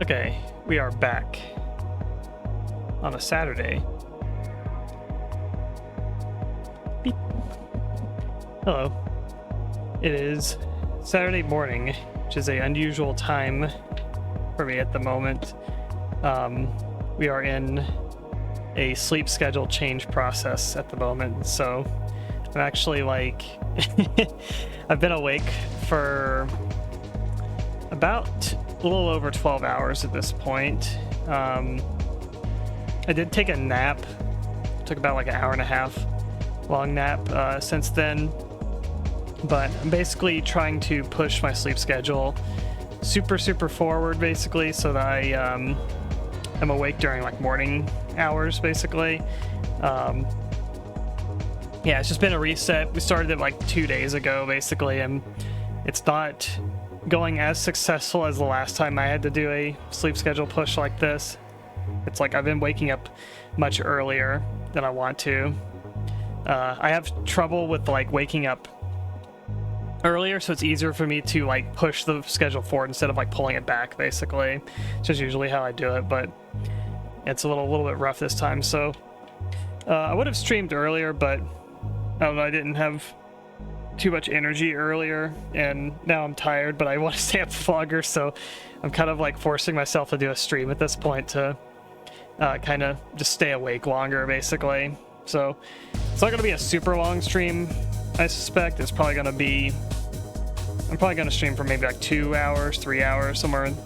Okay, we are back on a Saturday. Beep. Hello. It is Saturday morning, which is an unusual time for me at the moment. We are in a sleep schedule change process at the moment, so I'm actually like I've been awake for about a little over 12 hours at this point. I did take a nap. Took about like an hour and a half long nap since then, but I'm basically trying to push my sleep schedule super forward, basically, so that I am awake during like morning hours, basically. Yeah, it's just been a reset. We started it like 2 days ago, basically, and it's not going as successful as the last time I had to do a sleep schedule push like this. It's like I've been waking up much earlier than I want to. I have trouble with like waking up earlier, so it's easier for me to like push the schedule forward instead of like pulling it back, basically. It's just usually how I do it, but it's a little bit rough this time. So I would have streamed earlier, but I don't know, I didn't have too much energy earlier, and now I'm tired, but I want to stay up longer, so I'm kind of like forcing myself to do a stream at this point to kind of just stay awake longer, basically. So it's not going to be a super long stream, I suspect. It's probably going to be, I'm probably going to stream for maybe like 2 hours, 3 hours, somewhere in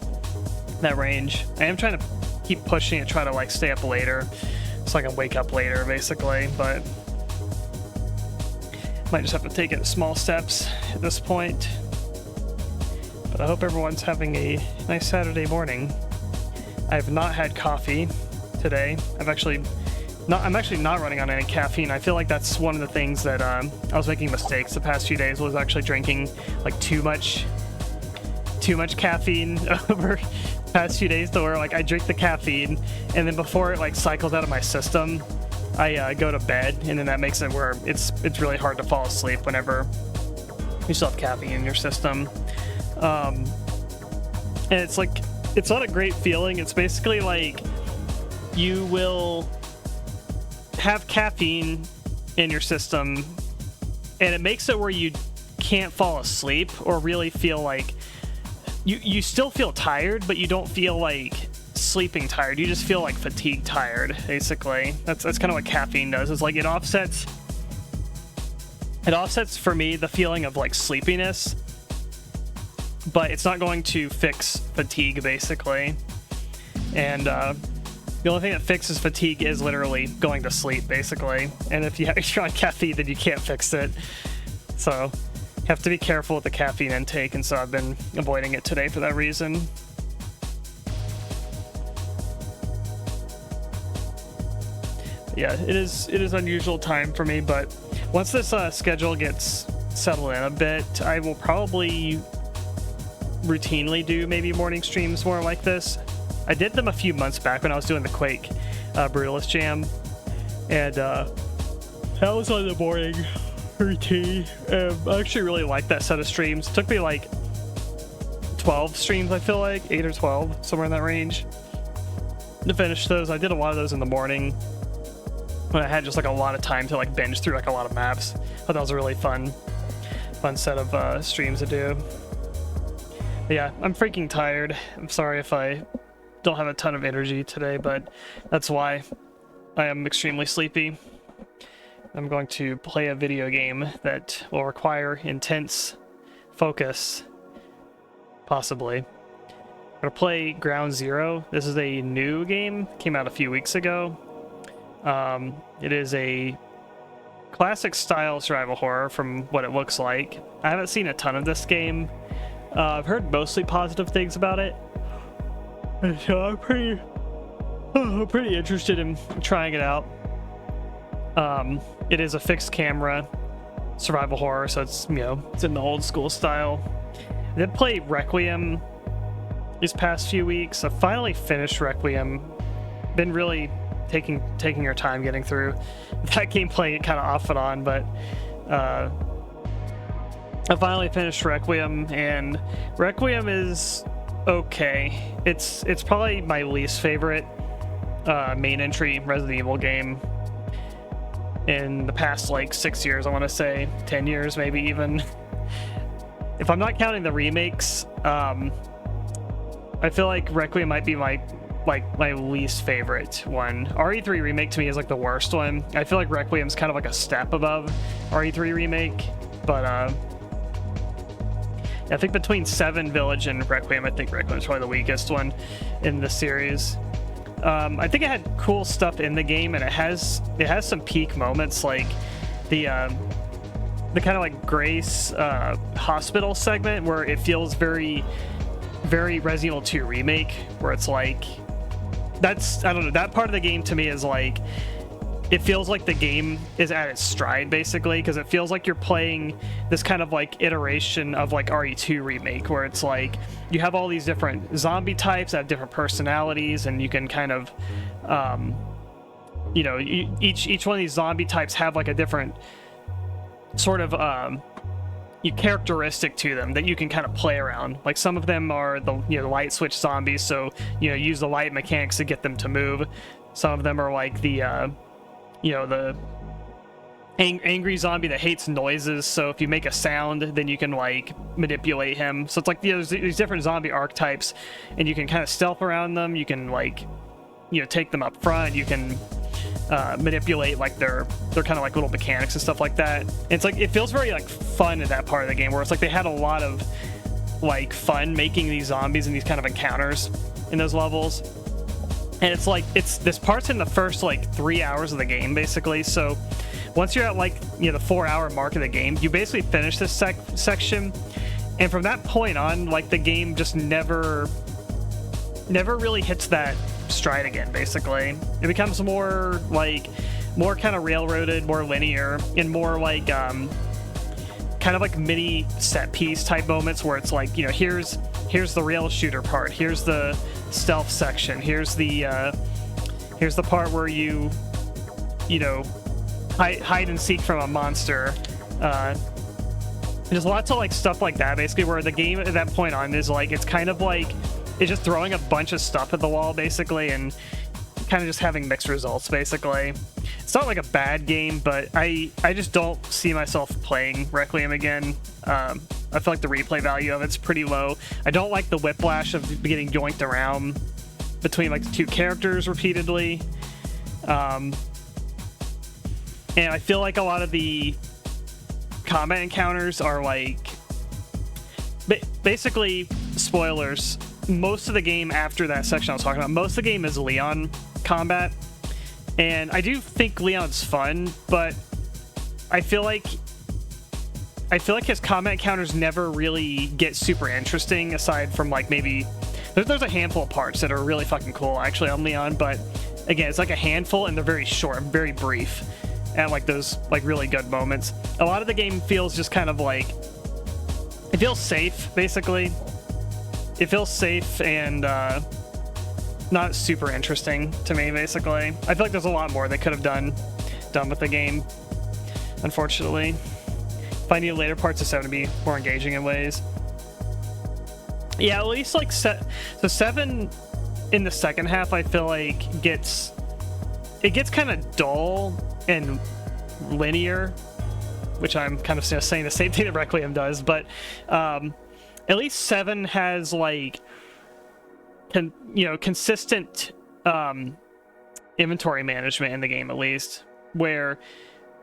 that range. I am trying to keep pushing it, try to like stay up later so I can wake up later, basically, but might just have to take it in small steps at this point. But I hope everyone's having a nice Saturday morning. I have not had coffee today. I'm actually not running on any caffeine. I feel like that's one of the things that I was making mistakes the past few days, was actually drinking like too much caffeine over the past few days, to where like I drink the caffeine and then before it like cycles out of my system, I go to bed, and then that makes it where it's really hard to fall asleep whenever you still have caffeine in your system. And it's like, it's not a great feeling. It's basically like you will have caffeine in your system, and it makes it where you can't fall asleep or really feel like you still feel tired, but you don't feel like sleeping tired. You just feel like fatigue tired, basically. That's kind of what caffeine does. It's like it offsets for me the feeling of like sleepiness, but it's not going to fix fatigue, basically. And the only thing that fixes fatigue is literally going to sleep, basically. And if you're on caffeine, then you can't fix it. So you have to be careful with the caffeine intake, and so I've been avoiding it today for that reason. Yeah, it is unusual time for me, but once this schedule gets settled in a bit, I will probably routinely do maybe morning streams more like this. I did them a few months back when I was doing the Quake Brutalist Jam, and that was on the morning routine. I actually really liked that set of streams. It took me like 12 streams, I feel like, 8 or 12, somewhere in that range, to finish those. I did a lot of those in the morning when I had just like a lot of time to like binge through like a lot of maps. I thought that was a really fun set of streams to do. But yeah, I'm freaking tired. I'm sorry if I don't have a ton of energy today, but that's why I am extremely sleepy. I'm going to play a video game that will require intense focus, possibly. I'm gonna play Ground Zero. This is a new game, came out a few weeks ago. It is a classic style survival horror from what it looks like. I haven't seen a ton of this game. I've heard mostly positive things about it, and so I'm pretty interested in trying it out. It is a fixed camera survival horror, so it's, you know, it's in the old school style. I did play Requiem these past few weeks. I finally finished Requiem. Been really taking your time getting through that game, playing it kind of off and on, but I finally finished Requiem, and Requiem is okay. It's probably my least favorite main entry Resident Evil game in the past like 6 years, I want to say 10 years maybe even. If I'm not counting the remakes, I feel like Requiem might be my least favorite one. RE3 remake to me is like the worst one. I feel like Requiem's kind of like a step above RE3 remake, but I think between 7 Village and Requiem, I think Requiem's probably the weakest one in the series. I think it had cool stuff in the game, and it has some peak moments, like the kind of like Grace hospital segment where it feels very Resident Evil 2 remake, where it's like I don't know, that part of the game to me is like, it feels like the game is at its stride basically, because it feels like you're playing this kind of like iteration of like RE2 remake, where it's like you have all these different zombie types that have different personalities, and you can kind of you know, each one of these zombie types have like a different sort of characteristic to them that you can kind of play around. Like some of them are the light switch zombies, so use the light mechanics to get them to move. Some of them are like the the angry zombie that hates noises, so if you make a sound then you can like manipulate him. So it's like there's these different zombie archetypes, and you can kind of stealth around them. You can like take them up front. You can manipulate like their kind of like little mechanics and stuff like that. And it's like it feels very like fun in that part of the game, where it's like they had a lot of like fun making these zombies and these kind of encounters in those levels. And it's like this part's in the first like 3 hours of the game basically. So once you're at like the 4-hour mark of the game, you basically finish this section, and from that point on, like the game just never really hits that stride again. Basically it becomes more kind of railroaded, more linear, and more like kind of like mini set piece type moments where it's like here's the rail shooter part, here's the stealth section, here's the part where you hide and seek from a monster. There's lots of like stuff like that basically, where the game at that point on is like it's kind of like it's just throwing a bunch of stuff at the wall basically, and kind of just having mixed results basically. It's not like a bad game, but I just don't see myself playing Requiem again. I feel like the replay value of it's pretty low. I don't like the whiplash of getting yoinked around between like the two characters repeatedly. And I feel like a lot of the combat encounters are like basically spoilers. Most of the game after that section I was talking about, most of the game is Leon combat, and I do think Leon's fun, but I feel like his combat encounters never really get super interesting, aside from like maybe there's a handful of parts that are really fucking cool actually on Leon, but again it's like a handful and they're very short, very brief, and like those like really good moments. A lot of the game feels just kind of like it feels safe basically. It feels safe and not super interesting to me, basically. I feel like there's a lot more they could have done with the game, unfortunately. Finding later parts of 7 to be more engaging in ways. Yeah, at least like so 7 in the second half, I feel like gets kind of dull and linear, which I'm kind of saying the same thing that Requiem does, but at least 7 has like consistent inventory management in the game, at least, where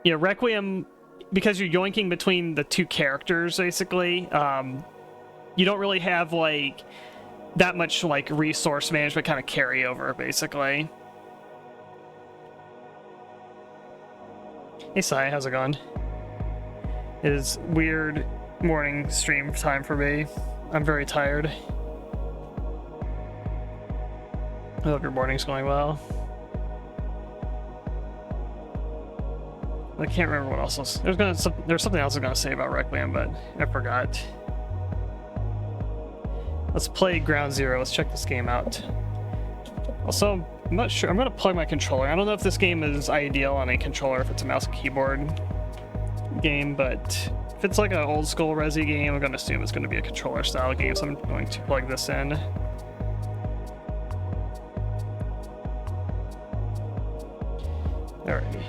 Requiem, because you're yoinking between the two characters basically, you don't really have like that much like resource management kind of carryover basically. Hey Sai, how's it going? It is weird morning stream time for me. I'm very tired. I hope your morning's going well. I can't remember what else was. There's something else I was gonna say about Requiem, but I forgot. Let's play Ground Zero. Let's check this game out. Also, I'm not sure. I'm gonna plug my controller. I don't know if this game is ideal on a controller, if it's a mouse and keyboard. game, but if it's like an old school Resi game, I'm gonna assume it's gonna be a controller style game, so I'm going to plug this in. Alrighty.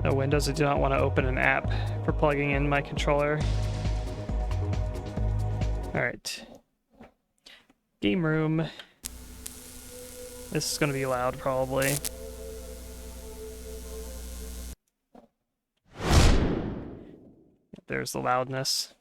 No Windows, I do not want to open an app for plugging in my controller. Alright. Game room. This is going to be loud, probably. There's the loudness.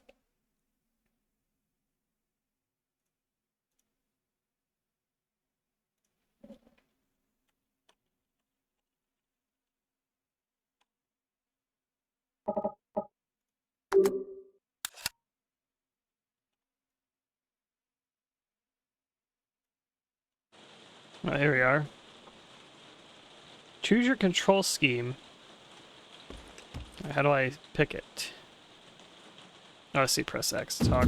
Oh, here we are. Choose your control scheme. How do I pick it? Oh, I see, press X to talk.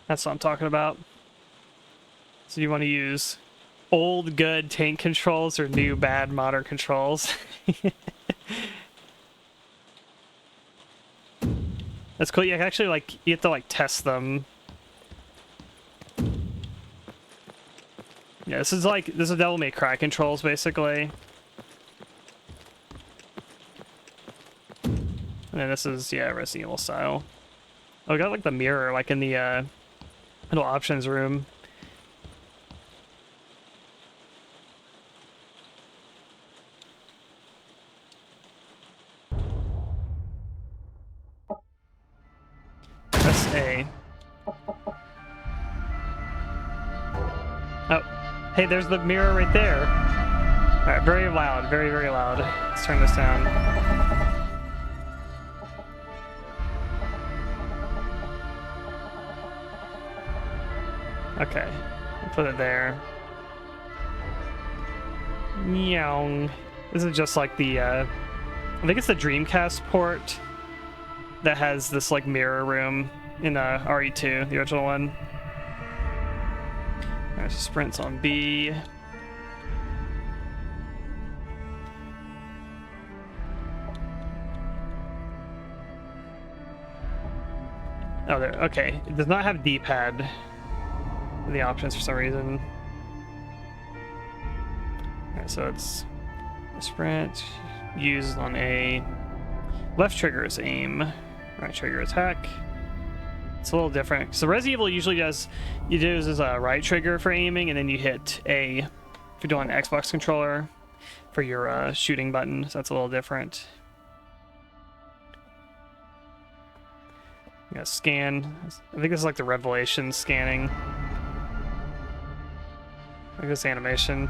That's what I'm talking about. So you want to use old good tank controls or new bad modern controls? That's cool. You actually you have to test them. Yeah, this is Devil May Cry controls basically. And then this is, yeah, Resident Evil style. Oh, we got the mirror in the little options room. Press A. Oh, hey, there's the mirror right there. Alright, very loud, very, very loud. Let's turn this down. Okay, I'll put it there. Meow. This is just the, I think it's the Dreamcast port that has this mirror room in RE2, the original one. Alright, so sprints on B. Oh, there. Okay, it does not have D-pad in the options for some reason. Alright, so it's sprint, use on A. Left trigger is aim, right trigger attack. It's a little different. So Resident Evil usually does, you do is a right trigger for aiming, and then you hit A if you're doing an Xbox controller for your shooting button. So that's a little different. You got scan. I think this is the Revelation scanning. I think this animation.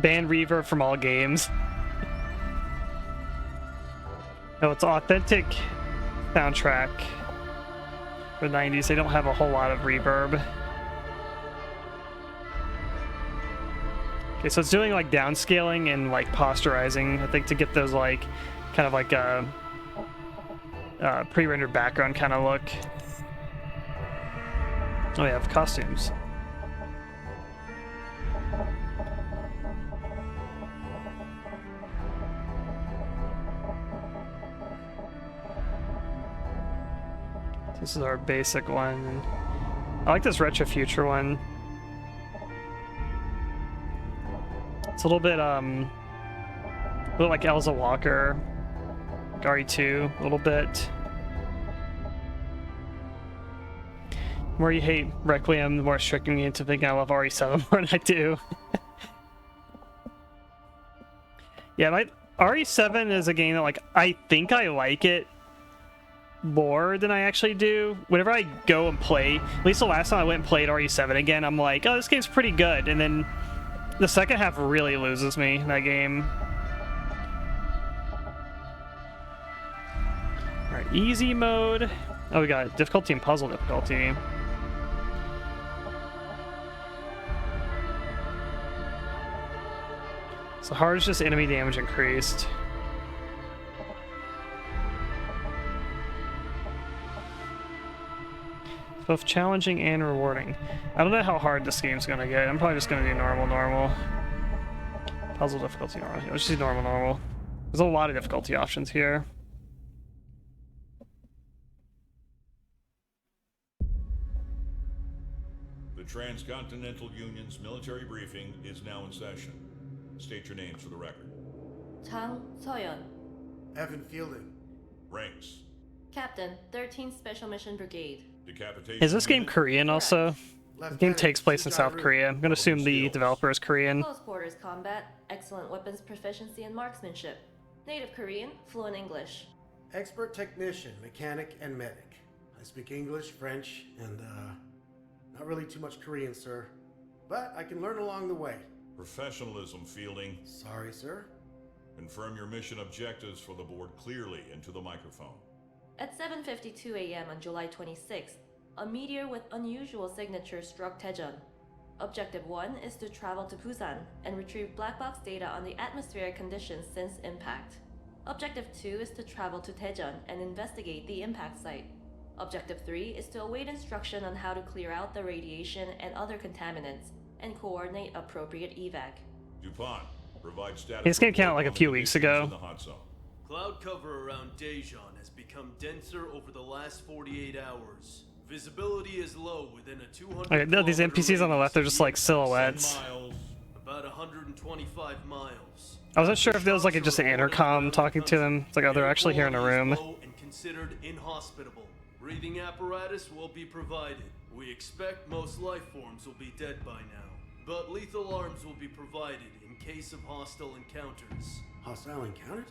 Ban reverb from all games. No, it's authentic soundtrack for the 90s. They don't have a whole lot of reverb. Okay, so it's doing downscaling and posturizing, I think, to get those kind of pre-rendered background kind of look. Oh, yeah, costumes. This is our basic one. I like this Retro Future one. It's a little bit like Elza Walker, RE2, a little bit. The more you hate Requiem, the more it's tricking me into thinking I love RE7 more than I do. Yeah, my RE7 is a game that I think I like it more than I actually do. Whenever I go and play, at least the last time I went and played RE7 again, I'm like, oh, this game's pretty good, and then the second half really loses me in that game. Alright, easy mode. Oh, we got difficulty and puzzle difficulty. So hard is just enemy damage increased. Both challenging and rewarding. I don't know how hard this game's gonna get. I'm probably just gonna do normal. Puzzle difficulty normal. Let's just do normal. There's a lot of difficulty options here. The Transcontinental Union's military briefing is now in session. State your names for the record. Tang Soyeon. Evan Fielding. Ranks. Captain, 13th Special Mission Brigade. Decapitation. Is this game Korean also? The game takes place in South Korea. I'm gonna assume the developer is Korean. Close quarters combat, excellent weapons proficiency and marksmanship. Native Korean, fluent English. Expert technician, mechanic, and medic. I speak English, French, and not really too much Korean, sir. But I can learn along the way. Professionalism, Fielding. Sorry, sir. Confirm your mission objectives for the board clearly into the microphone. At 7:52 a.m. on July 26th, a meteor with unusual signature struck Daejeon. Objective 1 is to travel to Busan and retrieve black box data on the atmospheric conditions since impact. Objective 2 is to travel to Daejeon and investigate the impact site. Objective 3 is to await instruction on how to clear out the radiation and other contaminants and coordinate appropriate evac. DuPont, provide status. This game came out like a few weeks ago. In the hot zone. Cloud cover around Daejeon has become denser over the last 48 hours. Visibility is low within a 200. Okay, these NPCs on the left, they're just like silhouettes. About 125 miles. I wasn't sure if there was like just an intercom talking to them. It's like, oh, they're actually here in a room. And considered inhospitable. Breathing apparatus will be provided. We expect most life forms will be dead by now, but lethal arms will be provided in case of hostile encounters. Hostile encounters?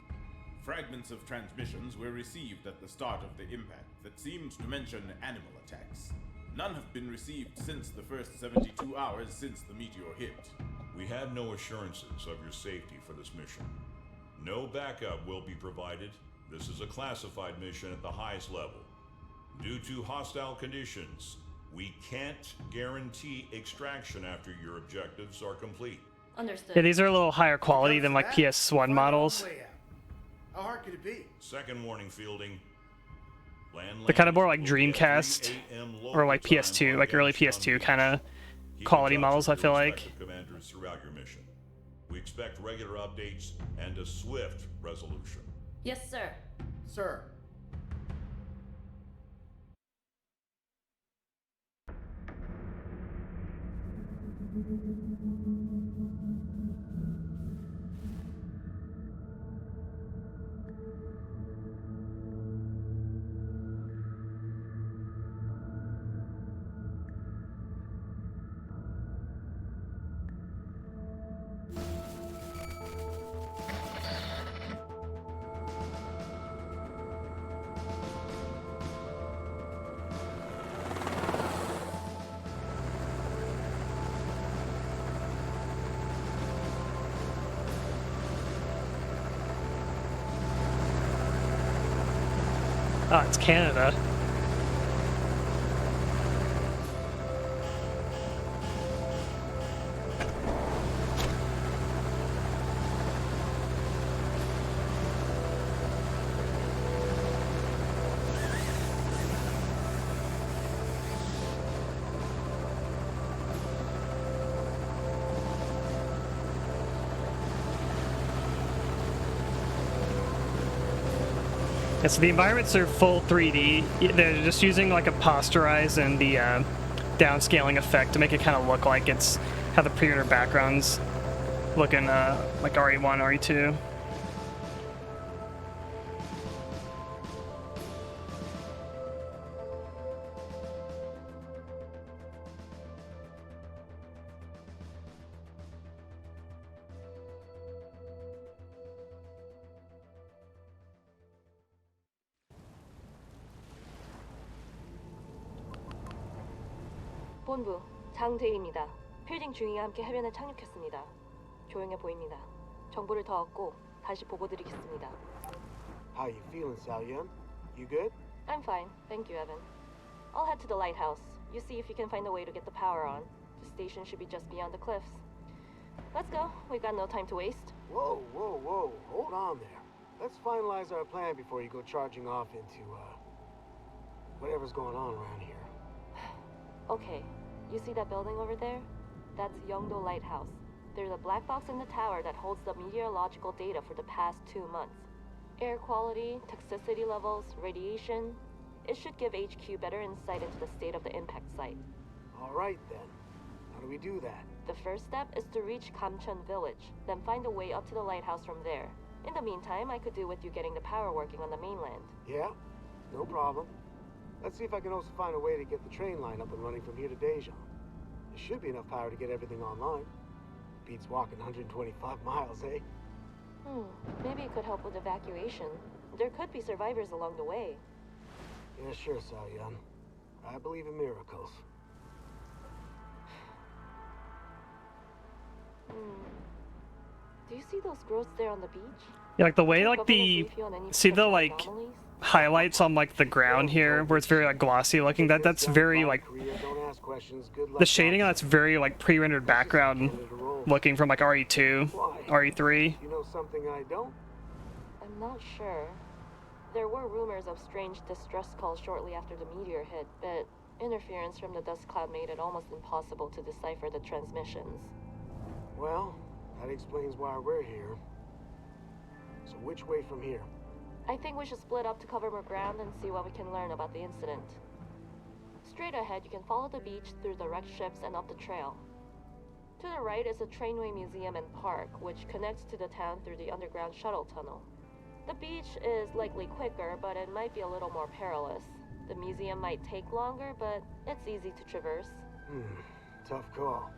Fragments of transmissions were received at the start of the impact that seems to mention animal attacks. None have been received since the first 72 hours since the meteor hit. We have no assurances of your safety for this mission. No backup will be provided. This is a classified mission at the highest level. Due to hostile conditions, we can't guarantee extraction after your objectives are complete. Understood. Yeah, these are a little higher quality than like PS1 models. How hard could it be? Second warning, Fielding. They're kind of more like Dreamcast or like PS2, like early PS2 kind of quality models, I feel like. Commanders throughout your mission. We expect regular updates and a swift resolution. Yes, sir. Sir. Oh, it's Canada. Yeah, so the environments are full 3D. They're just using like a posterize and the downscaling effect to make it kind of look like it's how the pre-rendered backgrounds looking like RE1, RE2. 본부, 장대리입니다. 필딩 중위와 함께 해변에 착륙했습니다. 조용해 보입니다. 정보를 더 얻고 다시 보고드리겠습니다. How you feeling, Salyeon? You good? I'm fine, thank you, Evan. I'll head to the lighthouse. You see if you can find a way to get the power on. The station should be just beyond the cliffs. Let's go. We've got no time to waste. Whoa, whoa, whoa. Hold on there. Let's finalize our plan before you go charging off into, whatever's going on around here. Okay, you see that building over there? That's Yeongdo Lighthouse. There's a black box in the tower that holds the meteorological data for the past 2 months. Air quality, toxicity levels, radiation. It should give HQ better insight into the state of the impact site. All right, then. How do we do that? The first step is to reach Kamcheon Village, then find a way up to the lighthouse from there. In the meantime, I could do with you getting the power working on the mainland. Yeah, no problem. Let's see if I can also find a way to get the train line up and running from here to Daejeon. There should be enough power to get everything online. Beats walking 125 miles, eh? Maybe it could help with evacuation. There could be survivors along the way. Yeah, sure, Saoyun. I believe in miracles. Do you see those growths there on the beach? Yeah, like the way, Check like up on the, brief on any see the potential like anomalies? highlights on like the ground here, where it's very like glossy looking. That's very like Don't ask questions. Good luck. the shading on that's very like pre-rendered background looking from like RE2, RE3. You know something I don't? I'm not sure. There were rumors of strange distress calls shortly after the meteor hit, but interference from the dust cloud made it almost impossible to decipher the transmissions. Well, that explains why we're here. So which way from here? I think we should split up to cover more ground and see what we can learn about the incident. Straight ahead, you can follow the beach through the wrecked ships and up the trail. To the right is a trainway museum and park, which connects to the town through the underground shuttle tunnel. The beach is likely quicker, but it might be a little more perilous. The museum might take longer, but it's easy to traverse. Tough call.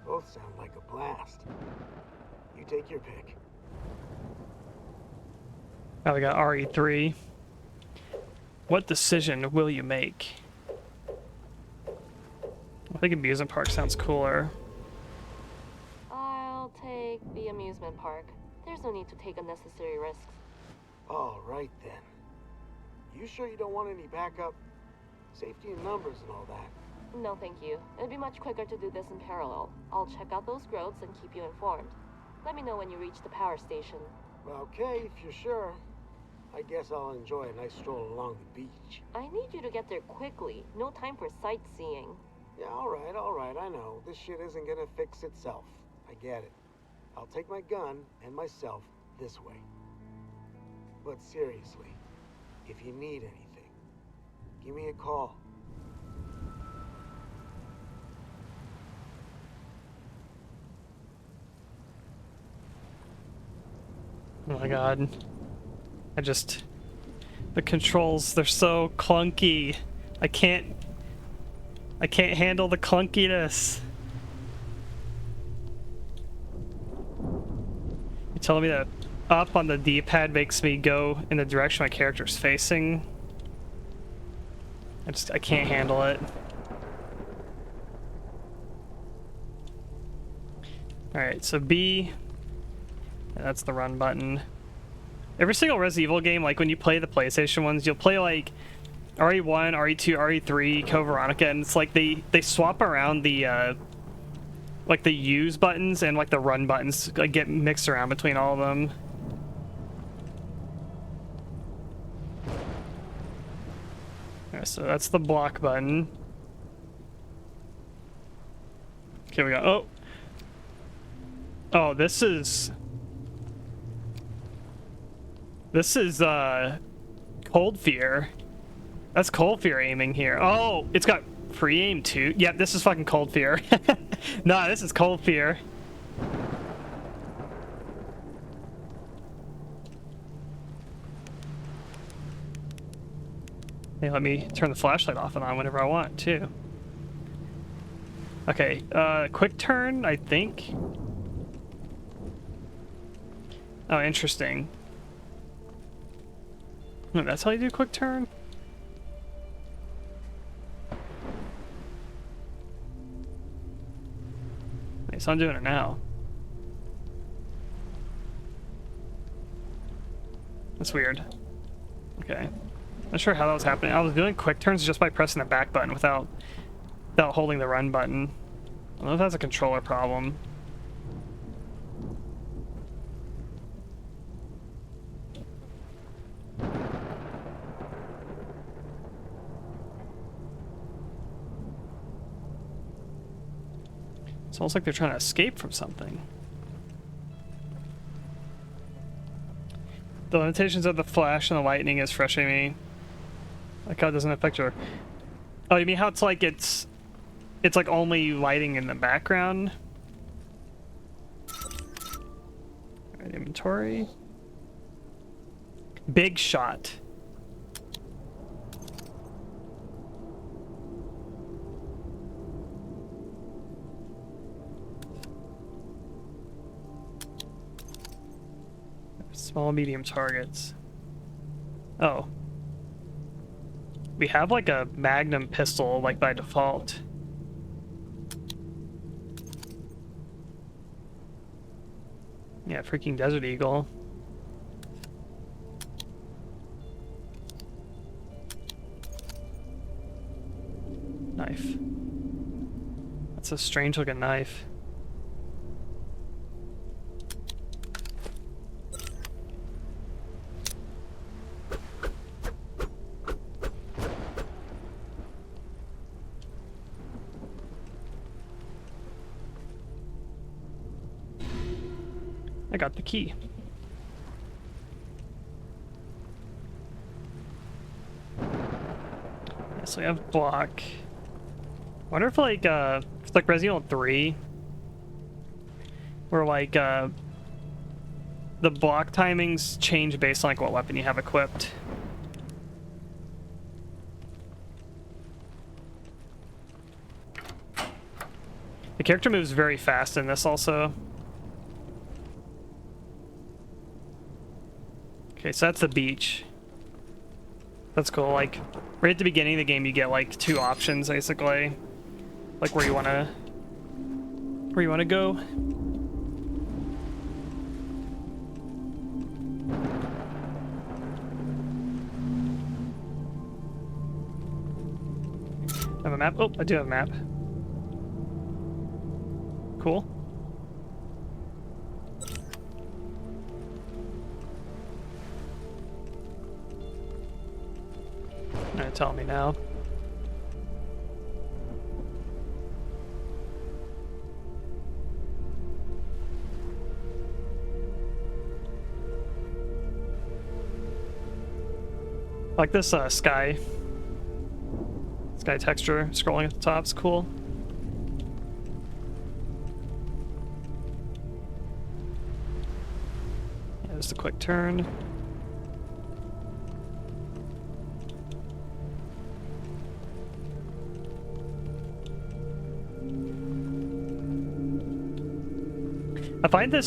Both sound like a blast. You take your pick. Now we got RE3. What decision will you make? I think amusement park sounds cooler. I'll take the amusement park. There's no need to take unnecessary risks. All right, then. You sure you don't want any backup? Safety in numbers and all that. No, thank you. It'd be much quicker to do this in parallel. I'll check out those growths and keep you informed. Let me know when you reach the power station. Okay, if you're sure. I guess I'll enjoy a nice stroll along the beach. I need you to get there quickly. No time for sightseeing. Yeah, all right, I know. This shit isn't gonna fix itself. I get it. I'll take my gun and myself this way. But seriously, if you need anything, give me a call. Oh my god. The controls, they're so clunky. I can't handle the clunkiness. You're telling me that up on the D-pad makes me go in the direction my character's facing? I can't handle it. Alright, so B, and that's the run button. Every single Resident Evil game, like when you play the PlayStation ones, you'll play like RE1, RE2, RE3, Code Veronica, and it's like they swap around the like the use buttons and like the run buttons, like get mixed around between all of them. Alright, so that's the block button. Okay, we got oh, this is Cold Fear. That's Cold Fear aiming here. Oh, it's got free aim too. Yep, this is fucking Cold Fear. Nah, this is Cold Fear. Hey, let me turn the flashlight off and on whenever I want too. Okay, quick turn, I think. Oh, interesting. No, that's how you do quick turn? Okay, so I'm doing it now. That's weird. Okay. Not sure how that was happening. I was doing quick turns just by pressing the back button without holding the run button. I don't know if that's a controller problem. It's almost like they're trying to escape from something. The limitations of the flash and the lightning is frustrating me. Like how it doesn't affect your... Oh, you mean how it's like it's like only lighting in the background? Alright, inventory. Big shot. Small, medium targets. Oh. We have like a magnum pistol, like by default. Yeah, freaking Desert Eagle. Knife. That's a strange looking knife. I got the key. So we have block. Wonder if like it's like Resident Evil 3, where like the block timings change based on like what weapon you have equipped. The character moves very fast in this also. Okay, so that's the beach. That's cool. Like, right at the beginning of the game, you get like 2 options basically, like where you wanna go. I have a map. Oh, I do have a map. Cool. Tell me now. I like this sky texture scrolling at the top. It's cool. Yeah, just a quick turn. I find the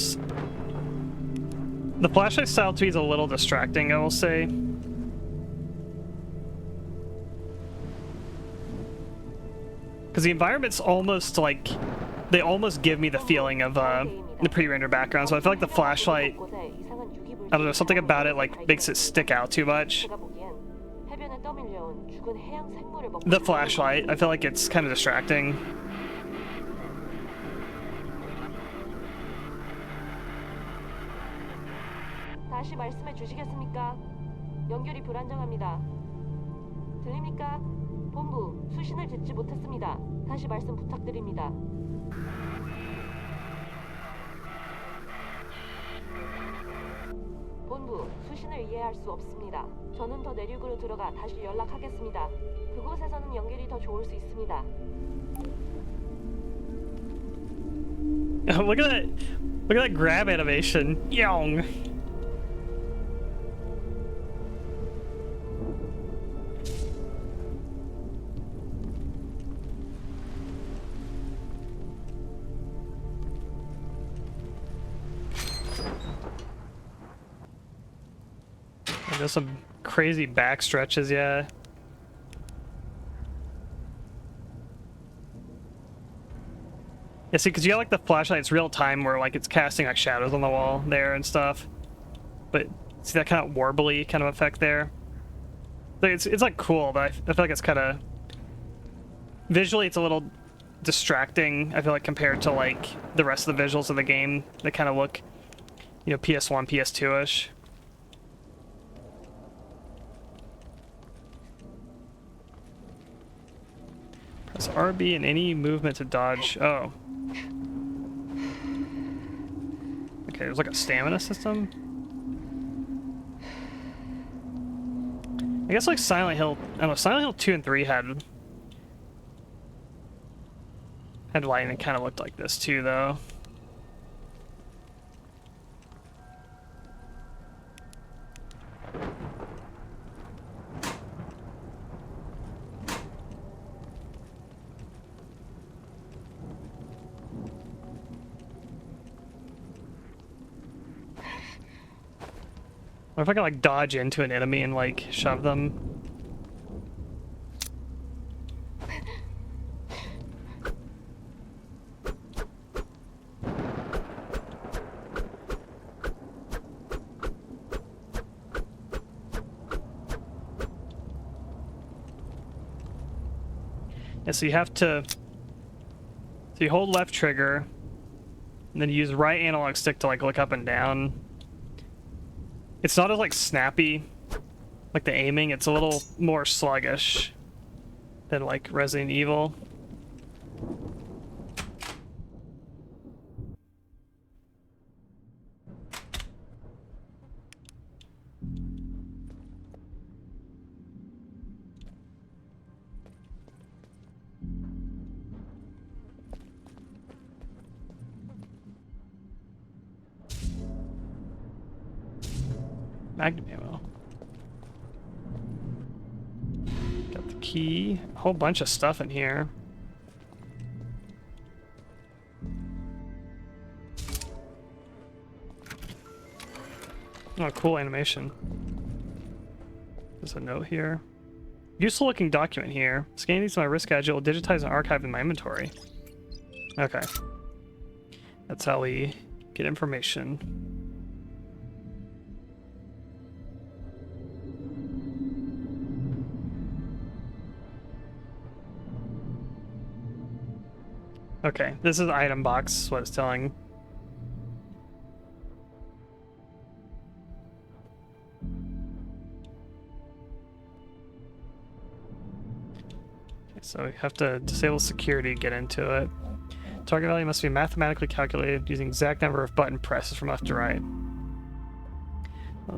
flashlight style to be a little distracting, I will say. Because the environment's almost like, they almost give me the feeling of the pre-rendered background, so I feel like the flashlight, I don't know, something about it like makes it stick out too much. The flashlight, I feel like it's kind of distracting. 다시 말씀해 주시겠습니까? 연결이 불안정합니다. 들립니까? 본부, 수신을 듣지 못했습니다. 다시 말씀 부탁드립니다. 본부, 수신을 이해할 수 없습니다. 저는 더 내륙으로 들어가 다시 연락하겠습니다. 그곳에서는 연결이 더 좋을 수 있습니다. Look at that! Look at that grab animation. Yong. There's some crazy back stretches, yeah. Yeah, see, because you got like the flashlight, it's real time where like it's casting like shadows on the wall there and stuff. But see that kind of warbly kind of effect there? Like, it's like cool, but I feel like it's kind of... Visually, it's a little distracting, I feel like, compared to like the rest of the visuals of the game. They kind of look, you know, PS1, PS2-ish. Press RB and any movement to dodge. Oh. Okay, there's like a stamina system. I guess like Silent Hill, I don't know, Silent Hill 2 and 3 had lighting that kind of looked like this too, though. Or if I can like dodge into an enemy and like shove them. Yeah, so you have to, so you hold left trigger and then you use right analog stick to like look up and down. It's not as like snappy, like the aiming. It's a little more sluggish than like Resident Evil. Magnum ammo. Got the key. A whole bunch of stuff in here. Oh, cool animation. There's a note here. Useful looking document here. Scanning these to my wrist gadget will digitize and archive in my inventory. Okay. That's how we get information. Okay, this is item box, what it's telling. Okay, so we have to disable security to get into it. Target value must be mathematically calculated using exact number of button presses from left to right.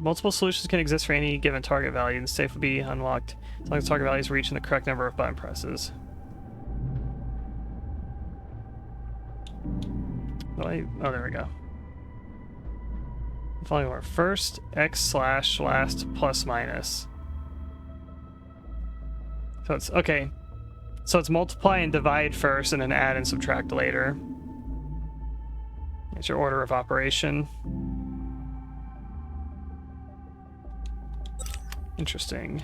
Multiple solutions can exist for any given target value, and the safe will be unlocked as long as the target value is reaching the correct number of button presses. Oh, there we go. Following order. First, x/last plus minus. So it's, okay. So it's multiply and divide first, and then add and subtract later. It's your order of operation. Interesting.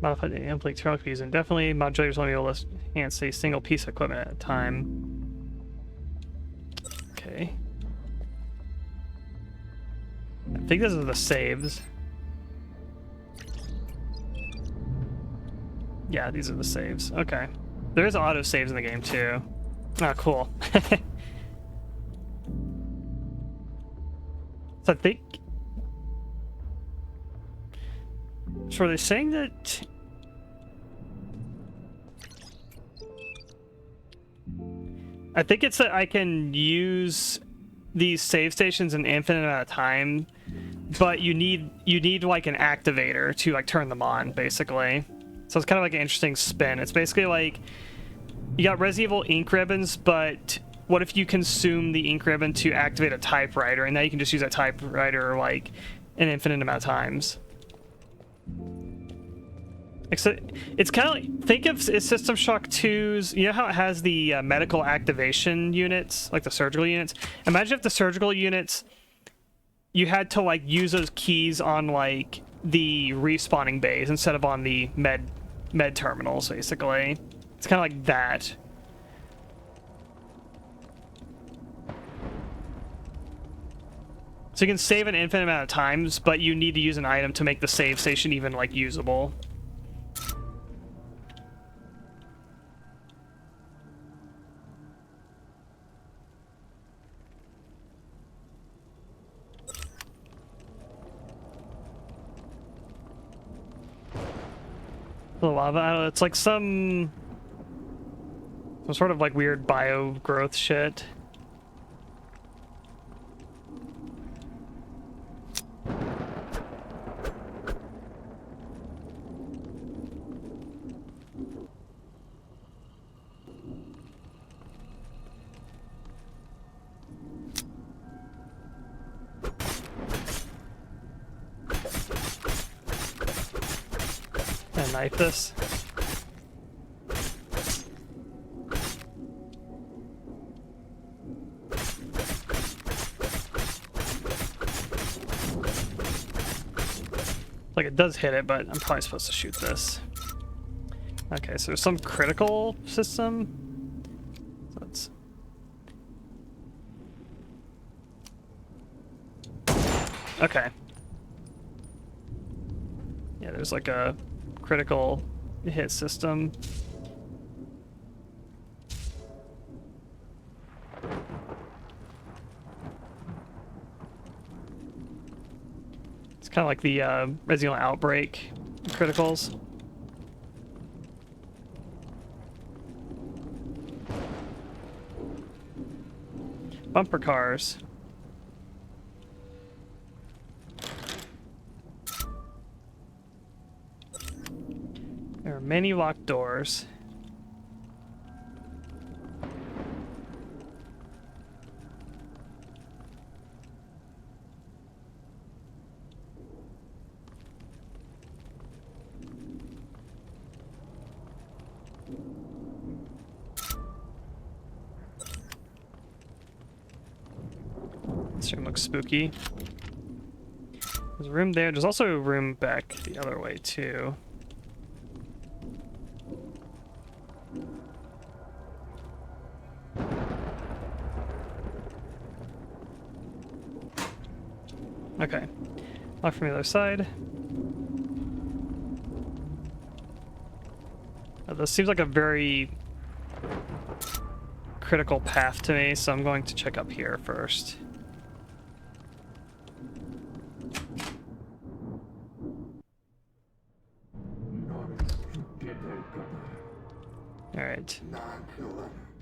Modified amplified terminal keys, and definitely modulators only able to enhance a single piece of equipment at a time. Okay. I think this is the saves. Yeah, these are the saves. Okay. There is auto saves in the game too. Oh, cool. So I think. So are they saying that? I think it's that I can use these save stations an infinite amount of time, but you need like an activator to like turn them on, basically. So it's kind of like an interesting spin. It's basically like you got Resident Evil ink ribbons, but what if you consume the ink ribbon to activate a typewriter, and now you can just use that typewriter like an infinite amount of times. Except it's kind of like, think of System Shock 2's, you know how it has the medical activation units, like the surgical units? Imagine if the surgical units, you had to like use those keys on like the respawning bays instead of on the med terminals, basically. It's kind of like that. So you can save an infinite amount of times, but you need to use an item to make the save station even, like, usable. The lava, I don't know, it's like some sort of, like, weird bio growth shit. And knife this. Like, it does hit it, but I'm probably supposed to shoot this. Okay, so there's some critical system. So let's... Okay. Yeah, there's like a critical hit system. It's kind of like the Resident Evil Outbreak criticals. Bumper cars. There are many locked doors. This room looks spooky. There's a room there. There's also a room back the other way, too. Okay. Lock from the other side. This seems like a very critical path to me, so I'm going to check up here first. Alright.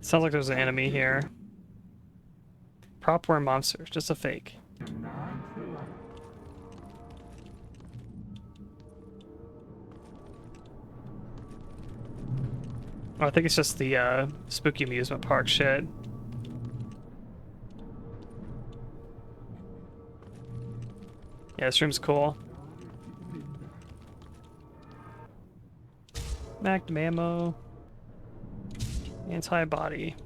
Sounds like there's an enemy here. Prop worm monsters, just a fake. Oh, I think it's just the spooky amusement park shit. Yeah, this room's cool. Magnum ammo. Anti-body.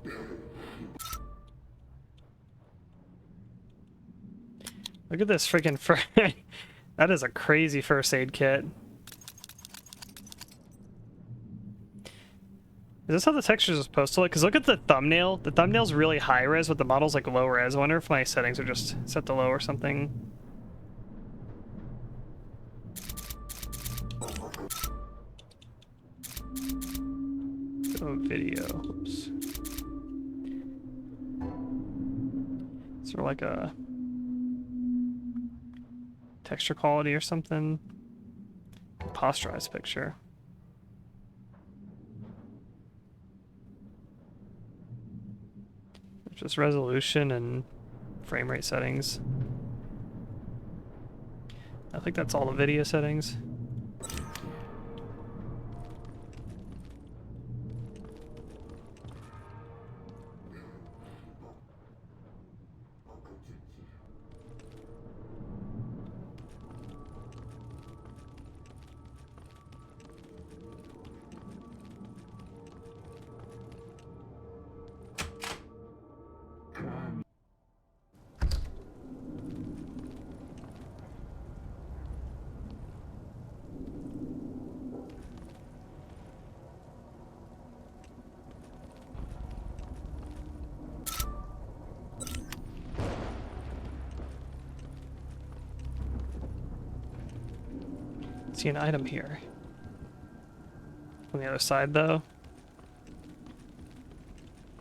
Look at this freaking that is a crazy first aid kit. Is this how the textures are supposed to look? Because look at the thumbnail. The thumbnail's really high res, but the model's like low res. I wonder if my settings are just set to low or something. Oh, video. Oops. Sort of like a texture quality or something. Posterized picture. Just resolution and frame rate settings. I think that's all the video settings. See an item here. On the other side, though.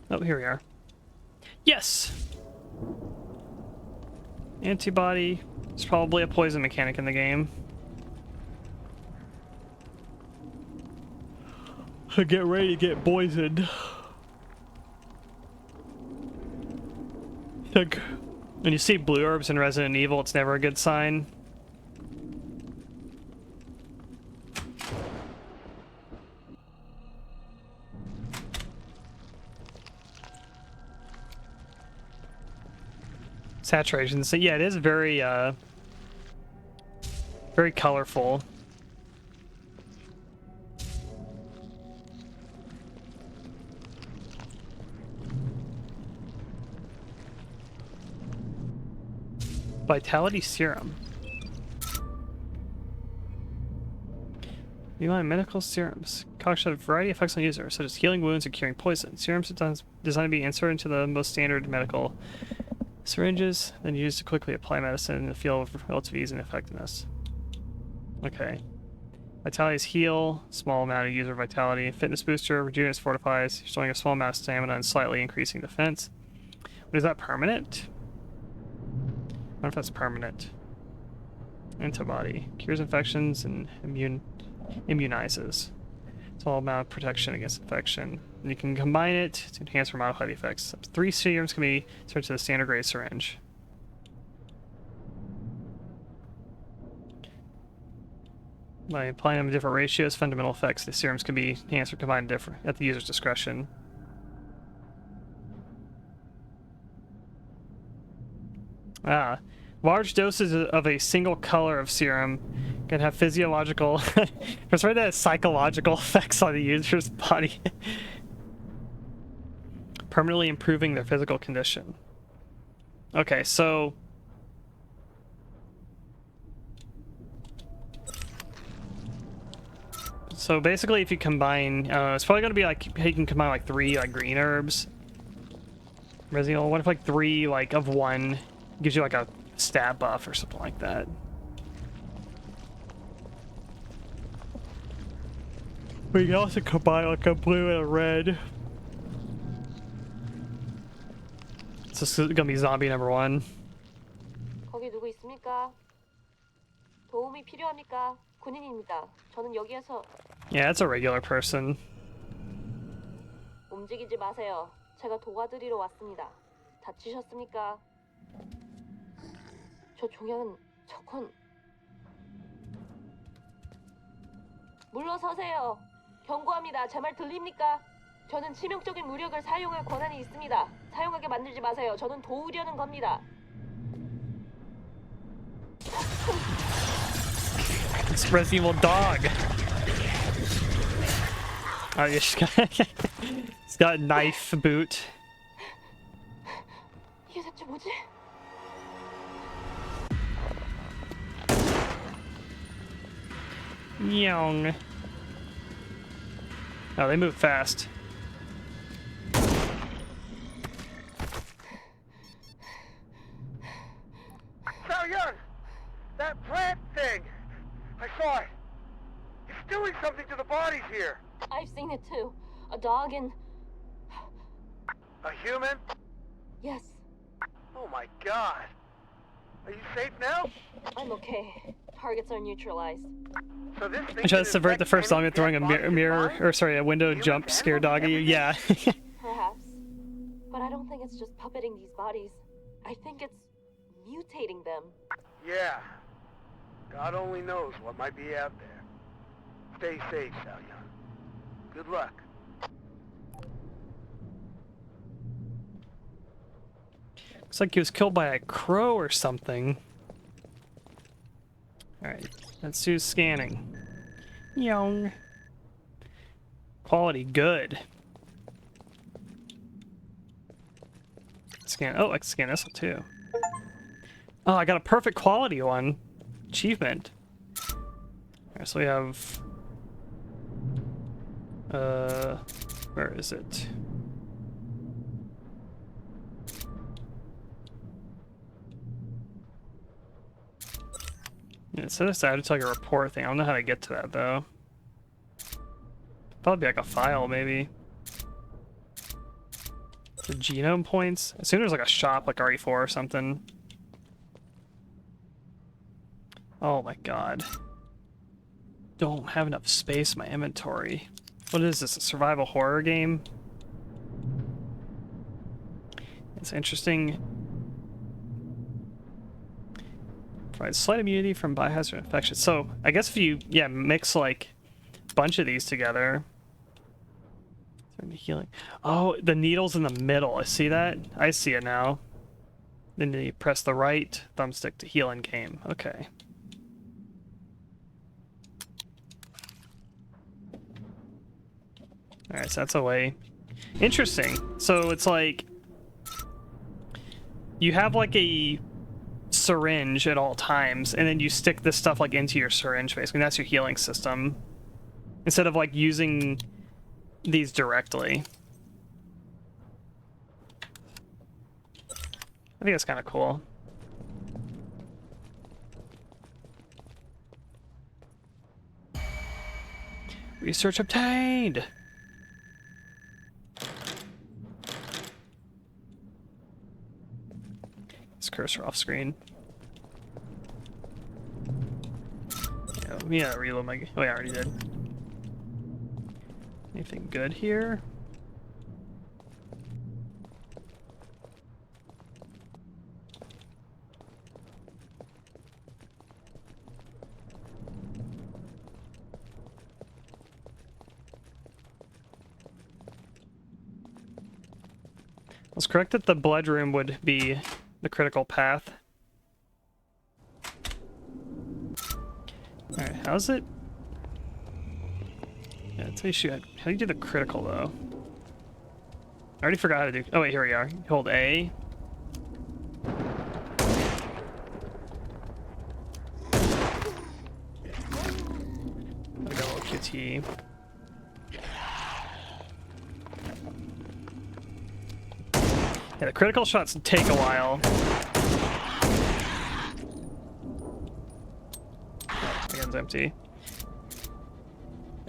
Oh, here we are. Yes! Antibody. It's probably a poison mechanic in the game. Get ready to get poisoned. Like, when you see blue orbs in Resident Evil, it's never a good sign. Saturation. So yeah, it is very very colorful. Vitality serum. Reline medical serums. Concoction of a variety of effects on users, such as healing wounds and curing poison. Serums are designed to be inserted into the most standard medical syringes, then used to quickly apply medicine in the field of relative ease and effectiveness. Okay. Vitality is heal, small amount of user vitality. Fitness booster, rejuvenates, fortifies, showing a small amount of stamina and slightly increasing defense. But is that permanent? I wonder if that's permanent. Antibody. Cures infections and immunizes. Small amount of protection against infection. And you can combine it to enhance or modify the effects. Up to 3 serums can be turned to the standard grade syringe. By applying them in different ratios, fundamental effects, the serums can be enhanced or combined different at the user's discretion. Large doses of a single color of serum can have physiological, or sorry, that has psychological effects on the user's body, permanently improving their physical condition. Okay, so basically, if you combine, it's probably going to be like you can combine like 3 like green herbs. Resident Evil, what if like 3 like of one gives you like a stat buff or something like that? But you can also combine like a blue and a red. So this is gonna be zombie number 1. 거기 누구 있습니까? 도움이 필요합니까? 군인입니다. 저는 여기에서 Yeah, it's a regular person. 움직이지 마세요. 제가 도와드리러 왔습니다. 다치셨습니까? 저 종양은 저건 물러서세요. 경고합니다. 제 말 들립니까? 저는 치명적인 무력을 사용할 권한이 있습니다. 사용하게 만들지 마세요. 저는 도우려는 겁니다. It's Resident Evil dog. Oh, yeah, he's got a knife boot. 이게 대체 뭐지? Young. Oh, they move fast. So young! That plant thing! I saw it! It's doing something to the bodies here! I've seen it too. A dog and... A human? Yes, Oh my god! Are you safe now? I'm okay. Targets are neutralized. So this thing I tried to can subvert the infect first any zombie throwing a dead body in mirror, mind? or sorry, a window Humans, jump scare animals, dog at you. everything? Yeah. Perhaps. But I don't think it's just puppeting these bodies. I think it's mutating them. Yeah. God only knows what might be out there. Stay safe, Xiaoyan. Good luck. Looks like he was killed by a crow or something. Alright, let's do scanning. Young. Quality good. Scan. Oh, I can scan this one too. Oh, I got a perfect quality one. Achievement. Alright, so we have. Where is it? It says I had to tell your report thing. I don't know how to get to that though. Probably be like a file, maybe. The genome points. I assume there's like a shop like RE4 or something. Oh my god. Don't have enough space in my inventory. What is this? A survival horror game? It's interesting. Provides slight immunity from biohazard infections. So I guess if you mix like a bunch of these together. Healing. Oh, the needle's in the middle. I see that. I see it now. Then you press the right thumbstick to heal in game. Okay. Alright, so that's a way. Interesting. So it's like you have like a syringe at all times, and then you stick this stuff like into your syringe basically. And that's your healing system. Instead of like using these directly. I think that's kind of cool. Research obtained! This cursor off screen. Yeah, reload my... Oh, yeah, I already did. Anything good here? I was correct that the blood room would be the critical path. Alright, how's it? Yeah, it's an issue. How do you do the critical, though? I already forgot how to do... Oh, wait, here we are. Hold A. I got a little QT. Yeah, the critical shots take a while. Oh, the gun's empty.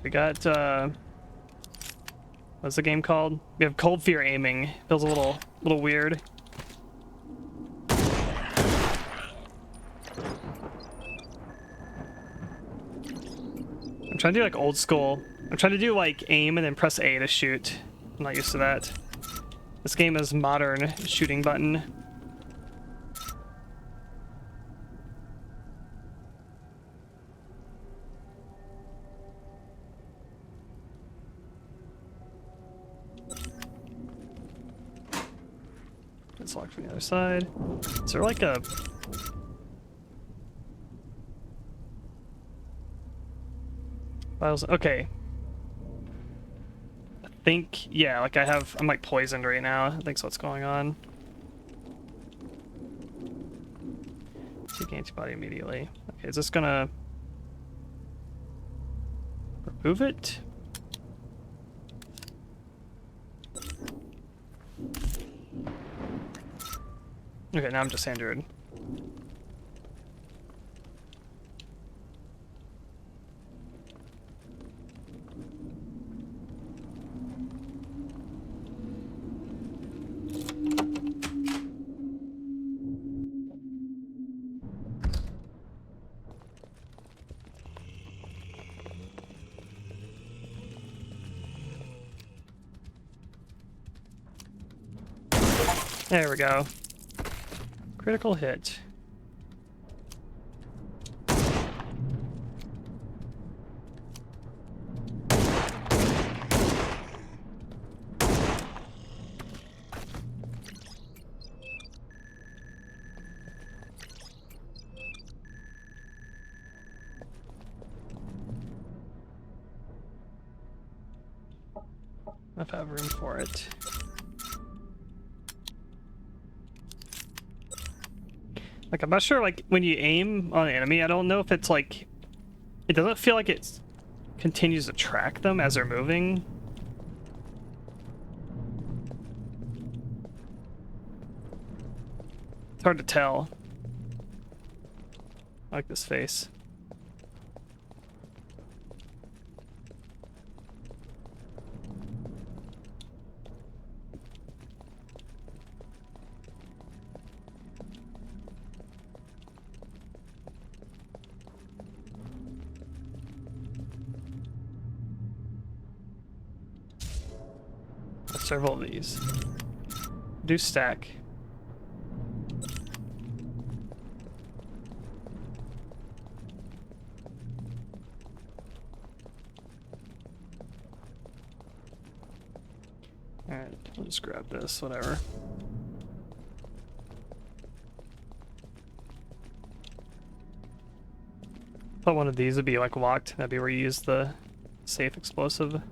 We got, what's the game called? We have Cold Fear aiming. Feels a little weird. I'm trying to do like old school. I'm trying to do like aim and then press A to shoot. I'm not used to that. This game is modern shooting button. It's locked from the other side. Is there like a... Files? Okay. I think, yeah, like I'm like poisoned right now. I think that's what's going on. Take antibody immediately. Okay, is this gonna remove it? Okay, now I'm just injured. There we go. Critical hit. Enough have room for it. Like, I'm not sure, like, when you aim on an enemy, I don't know if it's, like... It doesn't feel like it continues to track them as they're moving. It's hard to tell. I like this face. Several of these. Do stack. Alright, I'll just grab this, whatever. Thought one of these would be like locked. That'd be where you use the safe explosive.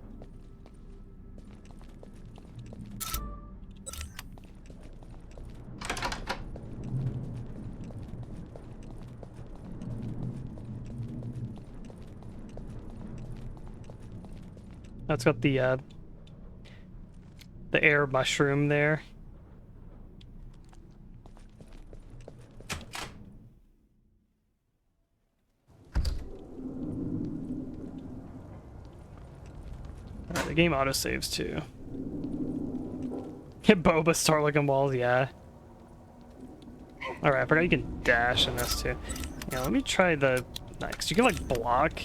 That's got the air mushroom there. Alright, the game autosaves too. Hit Boba, start looking walls, yeah. Alright, I forgot you can dash in this too. Yeah, let me try the... Nice, you can like block.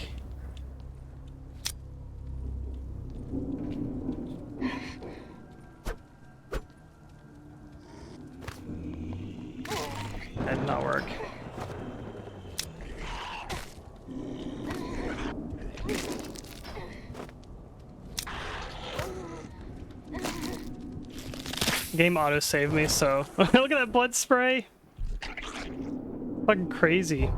That did not work. Game auto saved me, so look at that blood spray. Fucking crazy.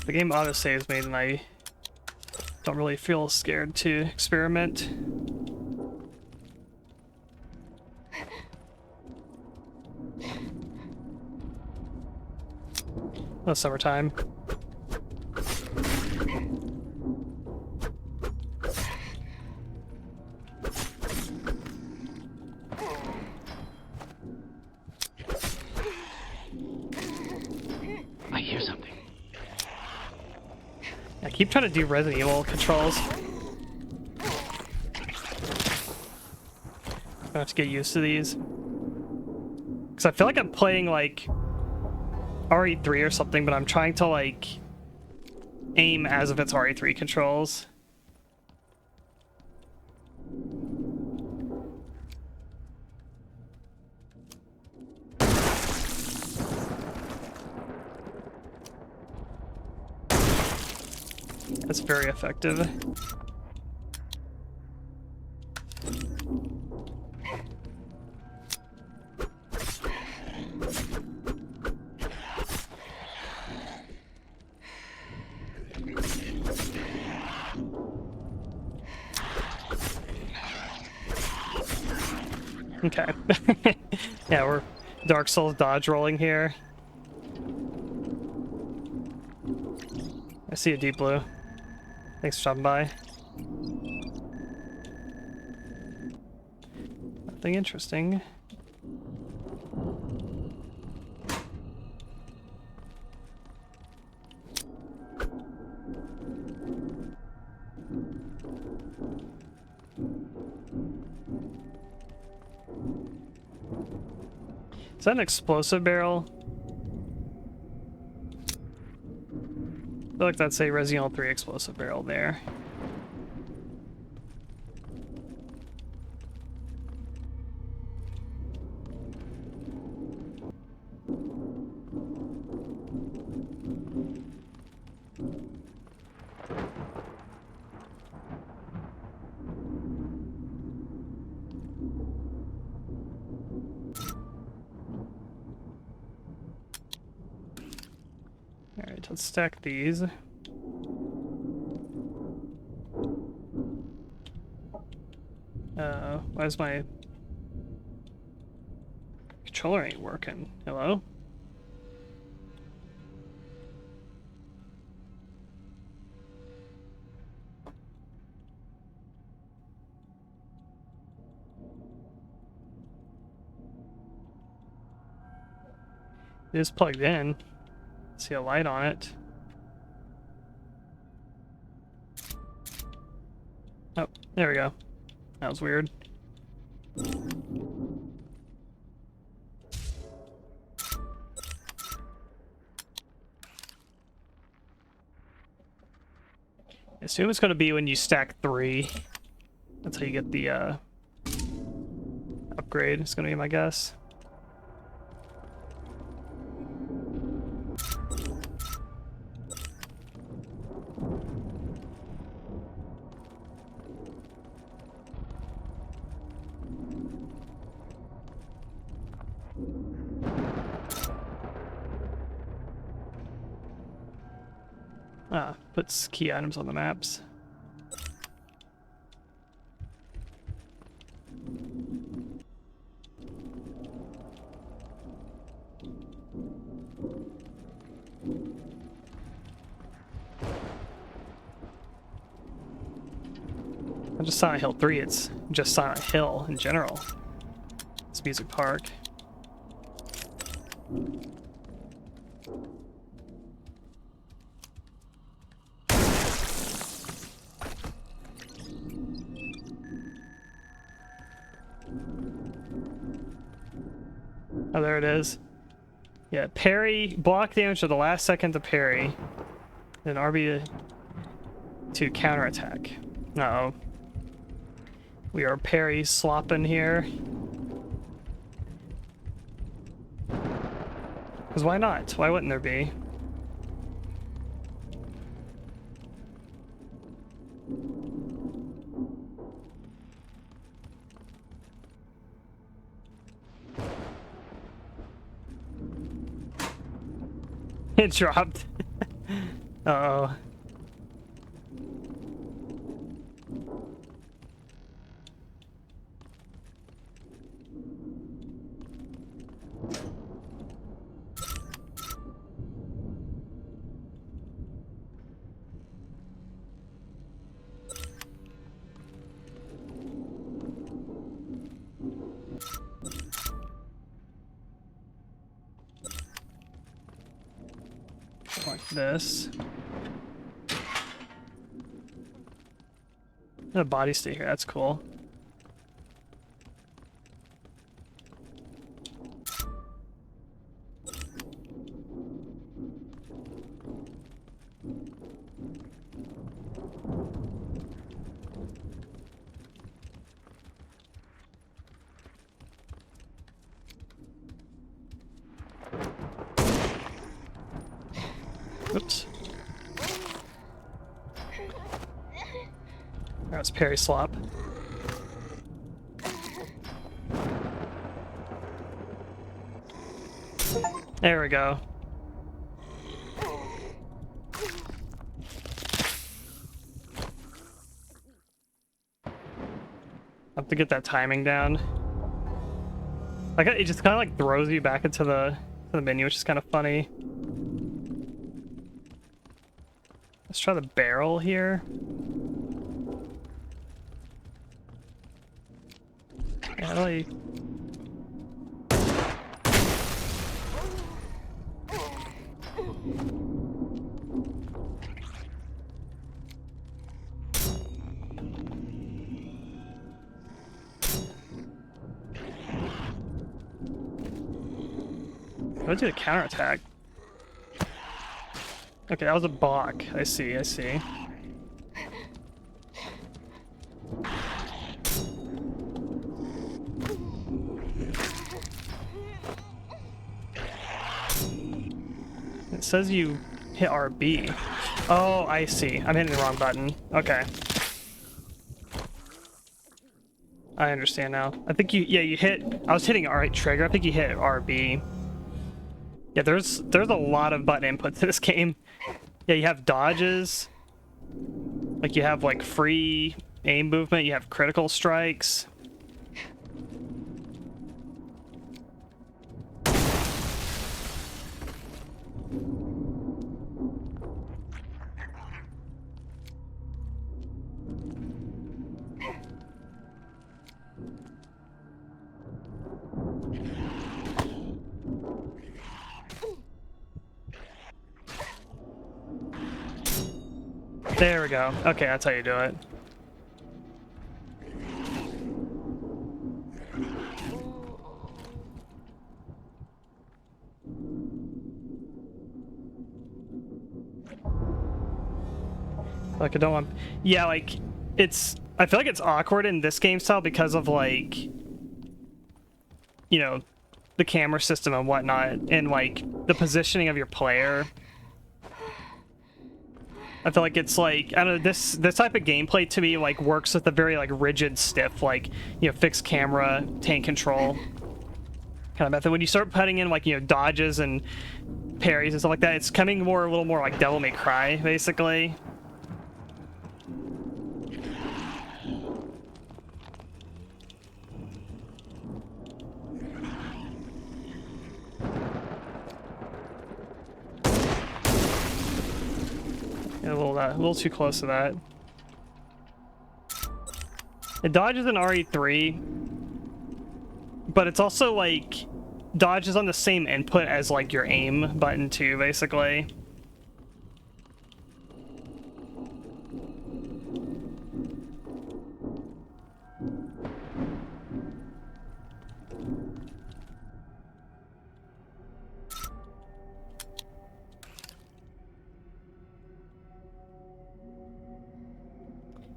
The game auto saves me, and I don't really feel scared to experiment. Oh, summertime. I hear something. I keep trying to do Resident Evil controls. I have to get used to these. Because I feel like I'm playing like RE3 or something, but I'm trying to like aim as if it's RE3 controls. That's very effective. Okay. Yeah, we're Dark Souls dodge rolling here. I see a deep blue. Thanks for stopping by. Nothing interesting. Is that an explosive barrel? I feel like that's a Resident Evil 3 explosive barrel there. Alright, let's stack these. Why is my controller ain't working? Hello? It is plugged in. See a light on it. Oh, there we go. That was weird. I assume it's going to be when you stack 3. That's how you get the upgrade. It's going to be my guess. Puts key items on the maps. Not just Silent Hill 3, it's just Silent Hill in general. It's Music Park. Oh, there it is. Yeah, parry, block damage to the last second to parry. Then RB to counterattack. Uh-oh. We are parry slopping here. Because why not? Why wouldn't there be? It dropped. Uh-oh. Like this. A body stay here, that's cool. Oops. That's parry slop. There we go. Have to get that timing down. Like it just kind of like throws you back into the menu, which is kind of funny. Let's try the barrel here. Yeah, really. Let's do the counterattack. Okay, that was a balk. I see, I see. It says you hit RB. Oh, I see. I'm hitting the wrong button. Okay. I understand now. I think you hit, I was hitting R8 trigger. I think you hit RB. Yeah, there's a lot of button input to this game. Yeah, you have dodges. Like you have like free aim movement, you have critical strikes. There we go. Okay, that's how you do it. Like I don't want. Yeah, like it's. I feel like it's awkward in this game style because of like, you know, the camera system and whatnot, and like the positioning of your player. I feel like it's like, I don't know, this type of gameplay to me like works with a very like rigid, stiff, like, you know, fixed camera, tank control kind of method. When you start putting in like, you know, dodges and parries and stuff like that, it's coming more a little more like Devil May Cry, basically. Yeah, a little too close to that. It dodges in RE3, but it's also like dodges on the same input as like your aim button too, basically.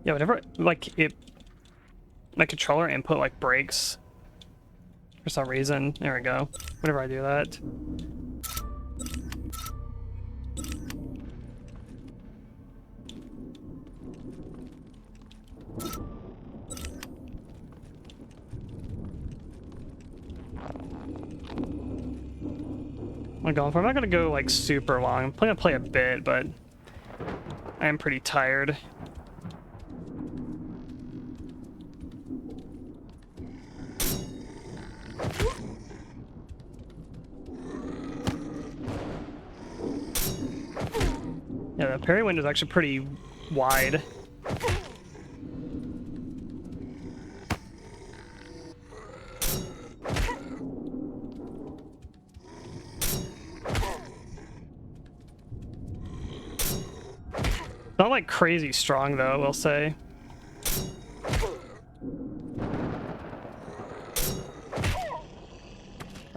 Yeah, whenever like my controller input like breaks for some reason. There we go. Whenever I do that. I'm going for. I'm not gonna go like super long. I'm planning to play a bit, but I am pretty tired. Yeah, the parry window is actually pretty wide. Not like crazy strong though, I will say.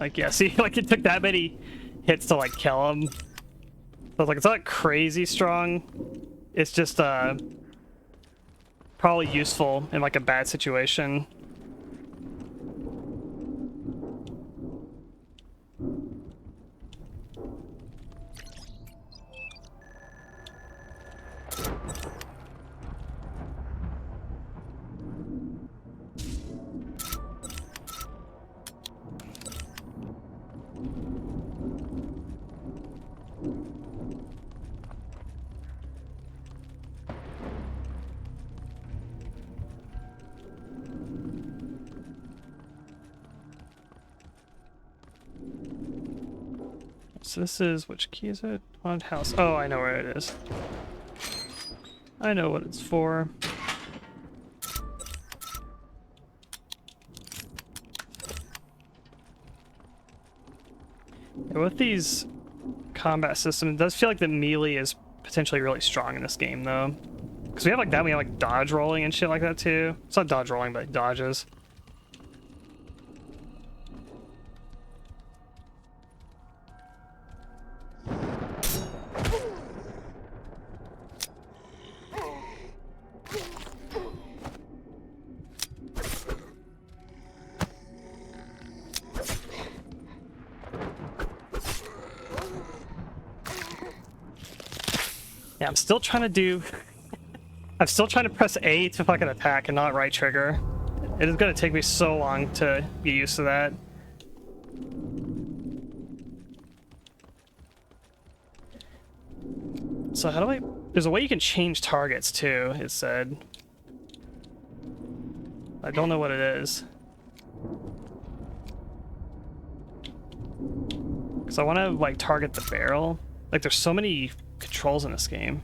Like, yeah, see, like it took that many hits to like kill him. So it's like, it's not crazy strong. It's just probably useful in like a bad situation. So this is, which key is it? Haunted house. Oh, I know where it is. I know what it's for. Yeah, with these combat systems, it does feel like the melee is potentially really strong in this game, though. Because we have like that, we have like dodge rolling and shit like that, too. It's not dodge rolling, but dodges. Yeah, I'm still trying to do... I'm still trying to press A to fucking attack and not right trigger. It is gonna take me so long to get used to that. So how do I... There's a way you can change targets too, it said. I don't know what it is. Because I want to like target the barrel. Like there's so many controls in this game.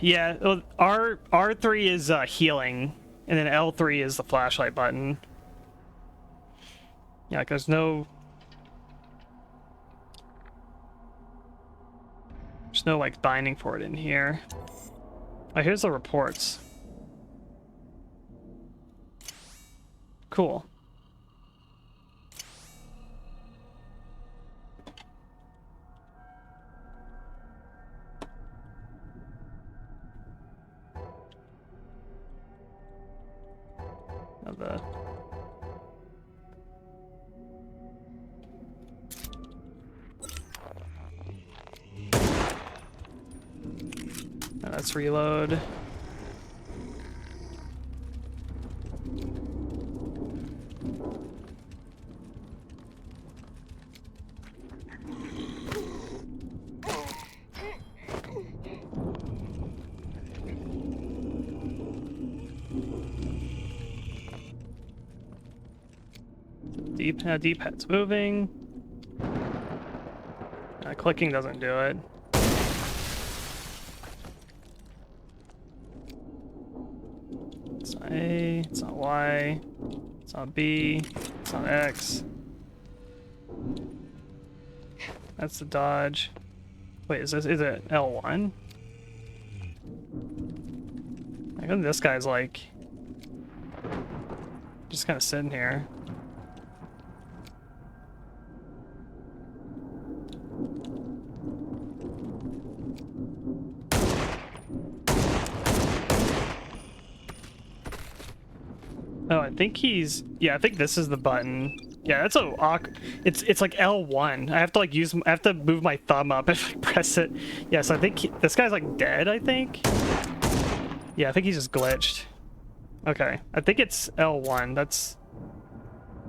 Yeah, well, R3 is healing, and then L3 is the flashlight button. Yeah, like there's no like binding for it in here. Oh, here's the reports. Cool. Now the now let's reload. D-pad's moving. Clicking doesn't do it. It's not A, it's not Y, it's not B, it's not X. That's the dodge. Wait, is it L1? I think this guy's like just kind of sitting here. Oh, I think he's... Yeah, I think this is the button. Yeah, that's a... It's like L1. I have to like I have to move my thumb up and like, press it. Yeah, so I think this guy's like dead, I think. Yeah, I think he's just glitched. Okay, I think it's L1. That's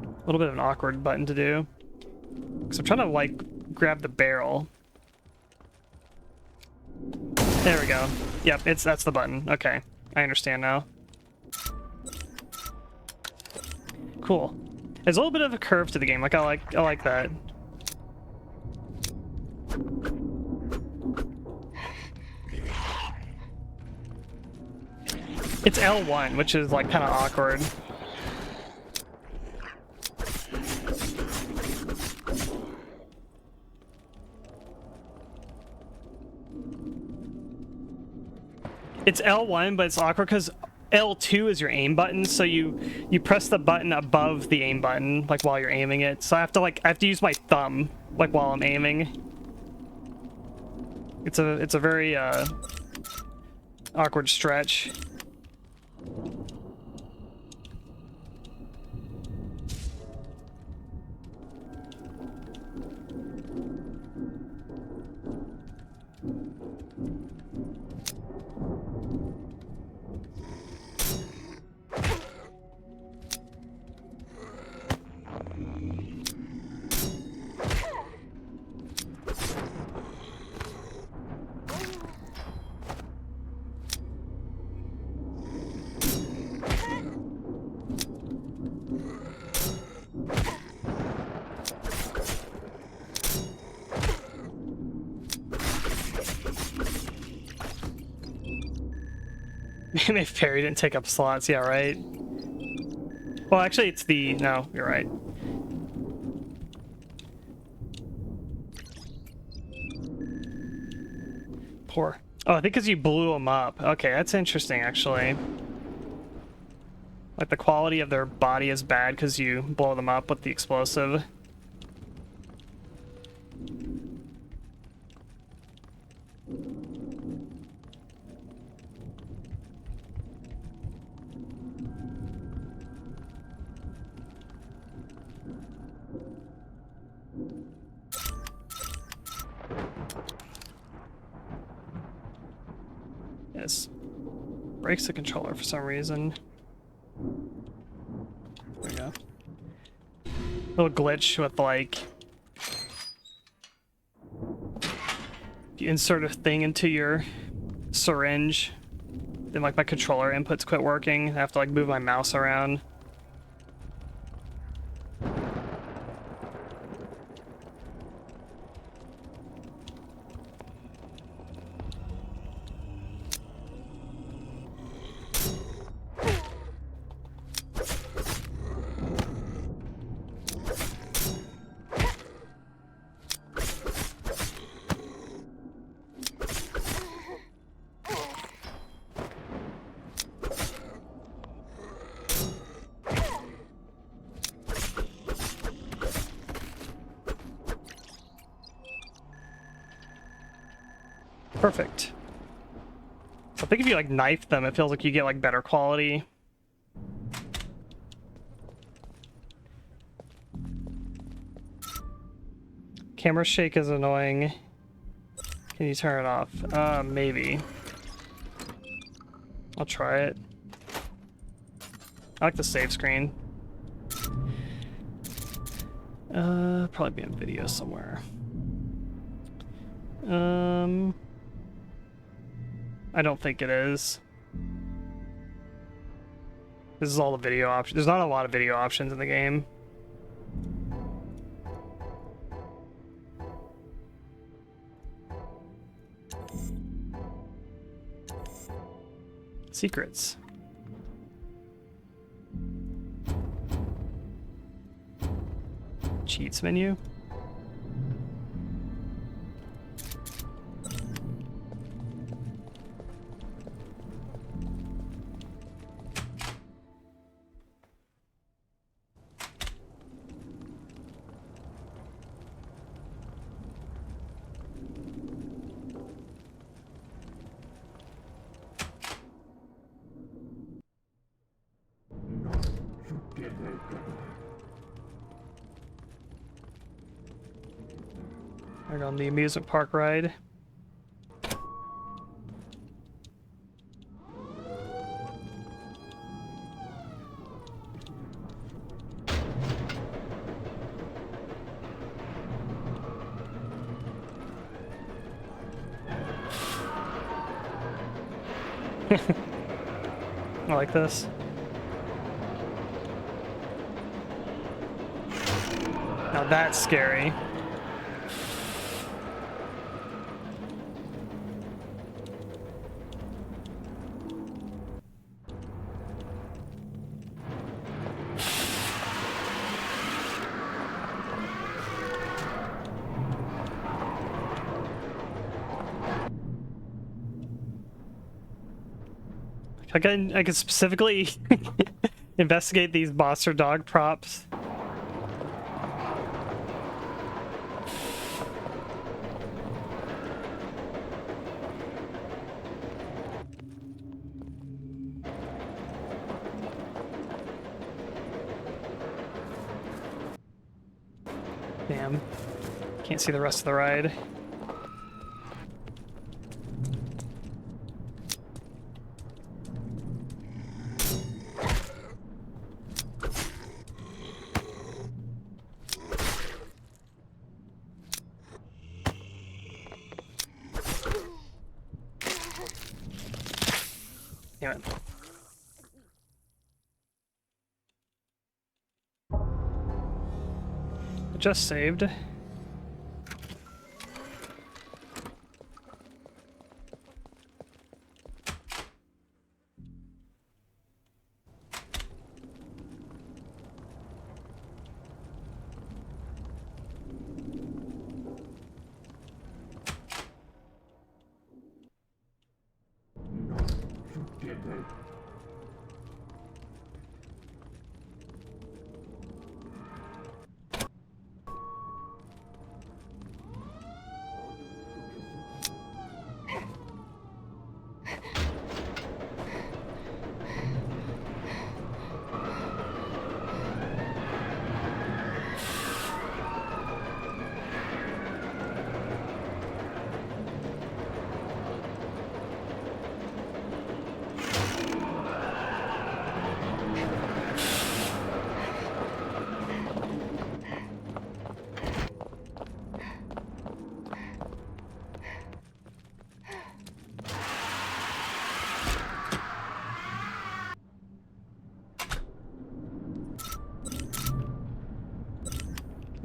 a little bit of an awkward button to do. Because I'm trying to like grab the barrel. There we go. Yep, that's the button. Okay, I understand now. Cool. There's a little bit of a curve to the game. Like I like that. It's L1, which is like kind of awkward. It's L1, but it's awkward because L2 is your aim button, so you press the button above the aim button, like while you're aiming it. So I have to use my thumb, like while I'm aiming. It's a very awkward stretch. Maybe Fairy didn't take up slots, yeah, right? Well, actually, it's the... No, you're right. Poor. Oh, I think because you blew them up. Okay, that's interesting, actually. Like, the quality of their body is bad because you blow them up with the explosive. Yes. Breaks the controller for some reason. There we go. Little glitch with like... If you insert a thing into your syringe, then like my controller inputs quit working. I have to like move my mouse around. Perfect. I think if you like knife them, it feels like you get like better quality. Camera shake is annoying. Can you turn it off? Maybe. I'll try it. I like the save screen. Probably be in video somewhere. I don't think it is. This is all the video options. There's not a lot of video options in the game. Secrets. Cheats menu. Right on the amusement park ride. I like this. Now that's scary. I could specifically investigate these boss or dog props. Damn. Can't see the rest of the ride. Damn it. I just saved.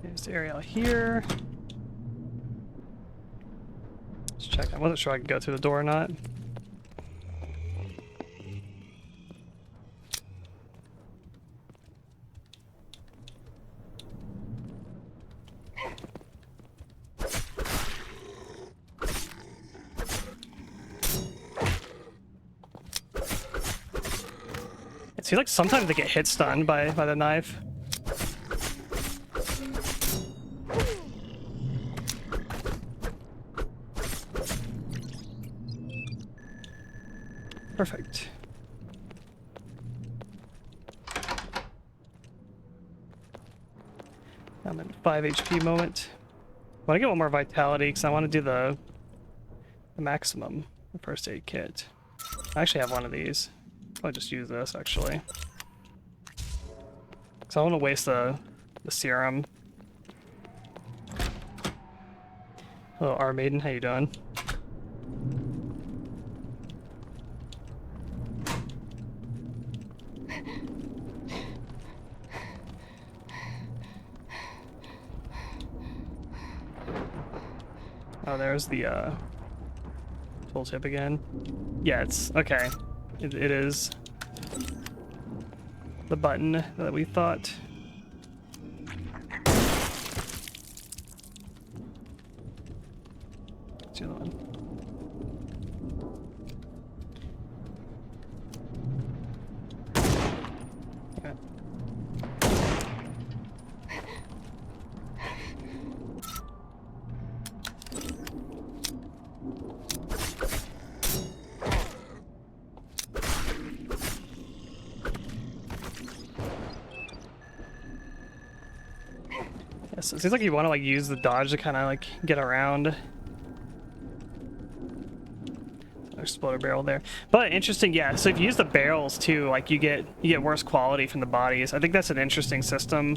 There's the area out here. Let's check. I wasn't sure I could go through the door or not. It seems like sometimes they get hit stunned by the knife. Perfect. I'm at 5 HP moment. I want to get one more vitality because I want to do the maximum, the first aid kit. I actually have one of these. I'll just use this actually. Because I don't want to waste the serum. Hello, R Maiden, how you doing? Oh, there's the tooltip again. Yeah, it's okay. It is the button that we thought. What's the other one? Okay. So it seems like you want to like use the dodge to kind of like get around. Exploder barrel there, but interesting. Yeah, so if you use the barrels too, like you get worse quality from the bodies. I think that's an interesting system.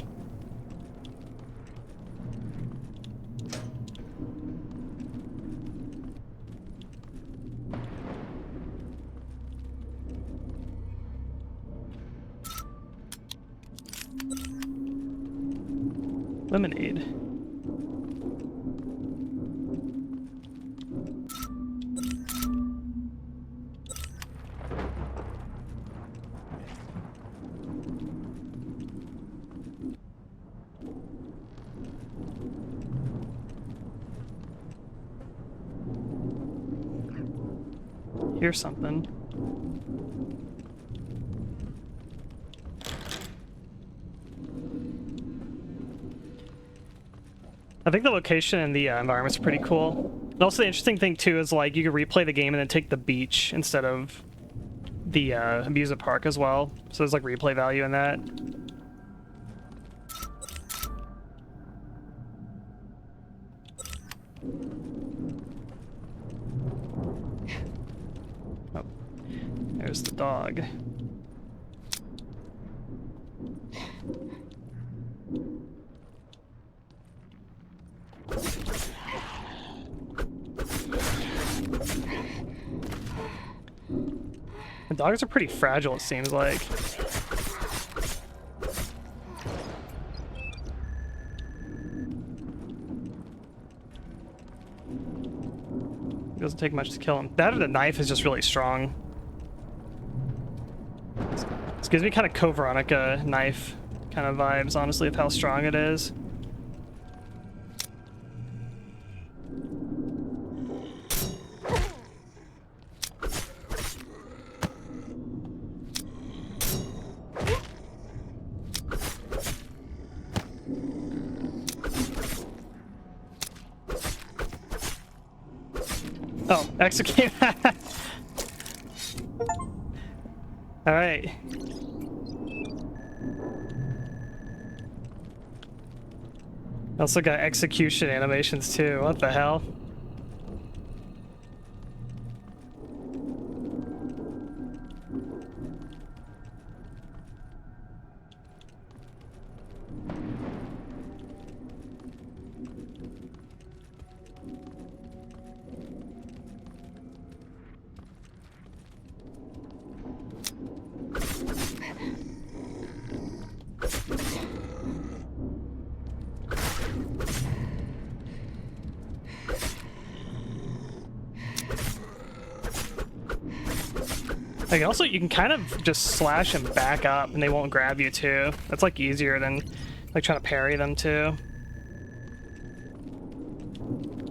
Lemonade. Here's something. I think the location and the environment's pretty cool. And also the interesting thing too is like you can replay the game and then take the beach instead of the amusement park as well. So there's like replay value in that. Oh, there's the dog. The dogs are pretty fragile, it seems like. It doesn't take much to kill him. That or the knife is just really strong. This gives me kind of Code Veronica knife kind of vibes, honestly, of how strong it is. Oh, execute. All right. Also got execution animations too. What the hell? Like also, you can kind of just slash and back up, and they won't grab you too. That's like easier than like trying to parry them too.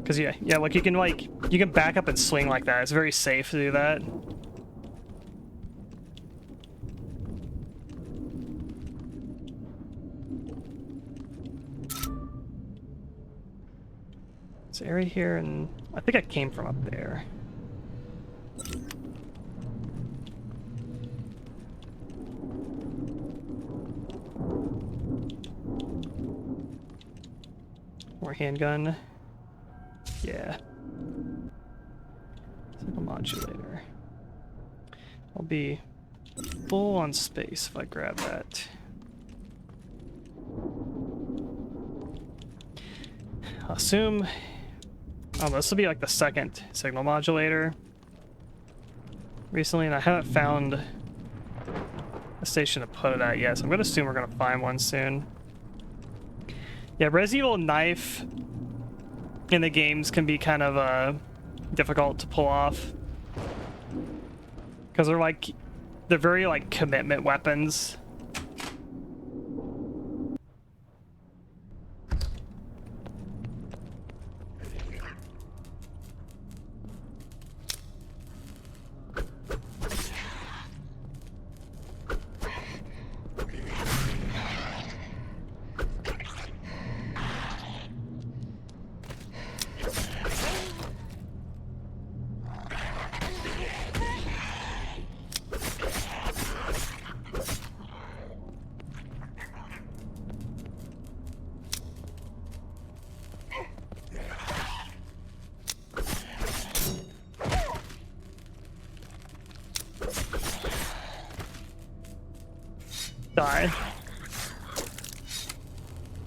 Cause yeah, like you can back up and swing like that. It's very safe to do that. This area here, and I think I came from up there. More handgun. Yeah. Signal modulator. I'll be full on space if I grab that. I'll assume... Oh, this will be like the second signal modulator recently, and I haven't found a station to put it at yet, so I'm gonna assume we're gonna find one soon. Yeah, Resident Evil knife in the games can be kind of difficult to pull off because they're very like commitment weapons. Die.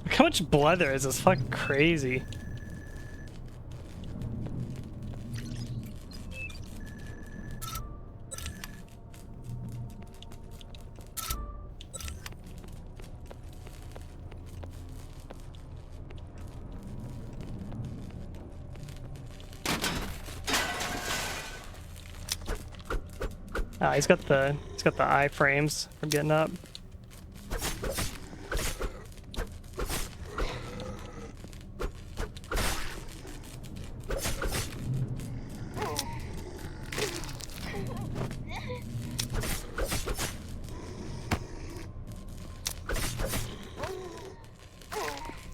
Look how much blood there is. It's fucking crazy. Ah, he's got the iframes from getting up.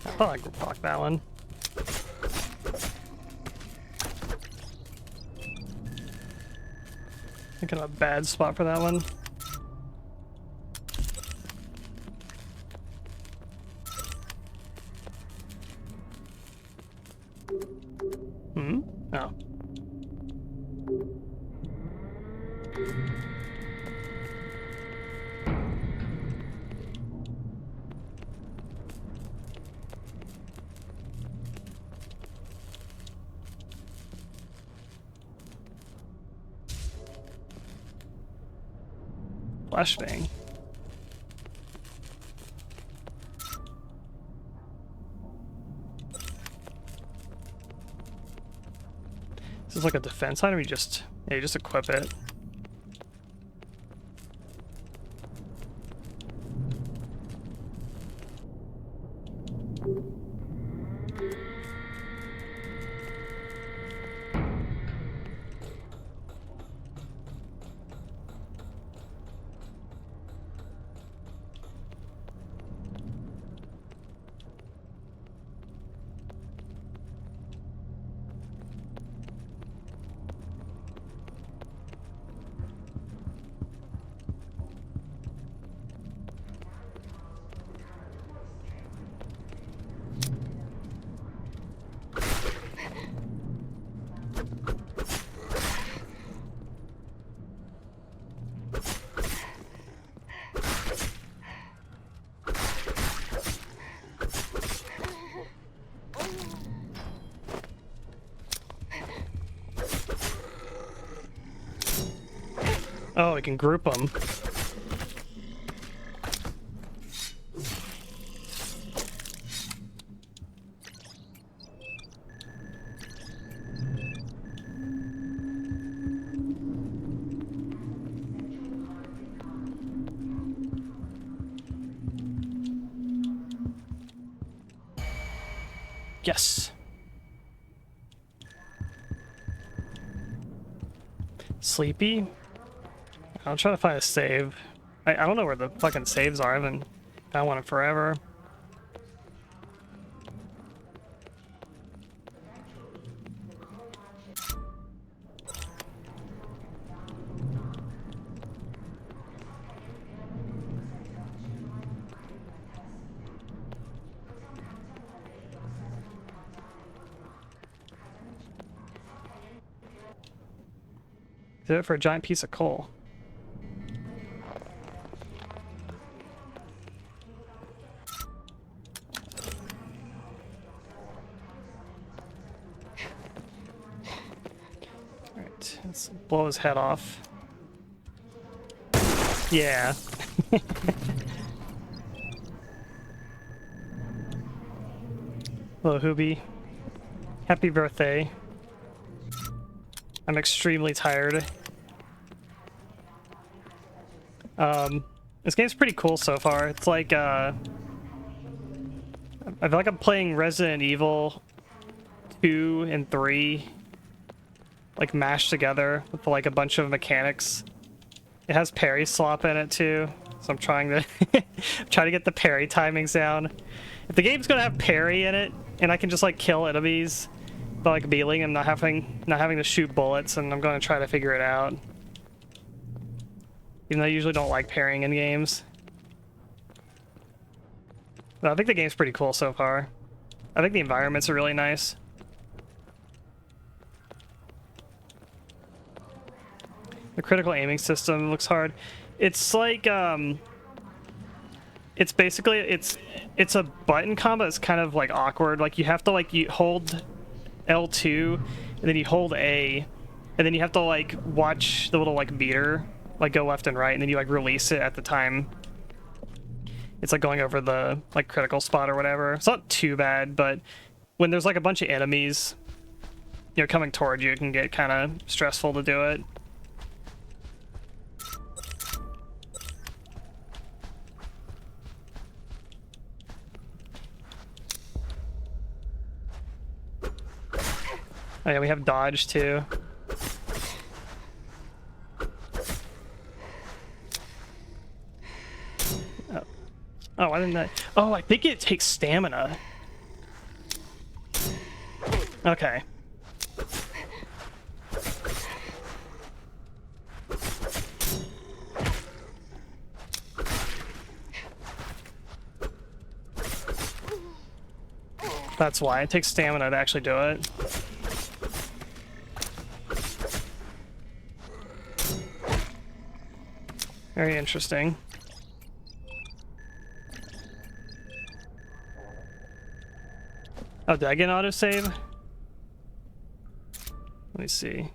I thought I could block that one. Thinking of a bad spot for that one. Hmm? Oh. Flashbang. This is like a defense item. You just equip it. Oh, we can group them. Yes. Sleepy? I'll try to find a save. I don't know where the fucking saves are. I haven't found one in forever. Do it for a giant piece of coal. Alright, let's blow his head off. Yeah. Hello, Hoobie. Happy birthday. I'm extremely tired. This game's pretty cool so far. It's like, I feel like I'm playing Resident Evil 2 and 3, like, mashed together with, like, a bunch of mechanics. It has parry slop in it, too, so I'm trying to try to get the parry timings down. If the game's gonna have parry in it, and I can just, like, kill enemies by, like, melee and not having to shoot bullets, and I'm gonna try to figure it out. Even though I usually don't like parrying in games. But I think the game's pretty cool so far. I think the environments are really nice. The critical aiming system looks hard. It's like, it's basically, it's a button combo. It's kind of like awkward. Like you have to like, you hold L2 and then you hold A and then you have to like watch the little like meter like go left and right and then you like release it at the time. It's like going over the like critical spot or whatever. It's not too bad, but when there's like a bunch of enemies, you know, coming towards you, it can get kind of stressful to do it. Oh yeah, we have dodge too. Oh, why didn't that? Oh, I think it takes stamina. Okay. That's why. It takes stamina to actually do it. Very interesting. Oh, did I get an autosave? Let me see.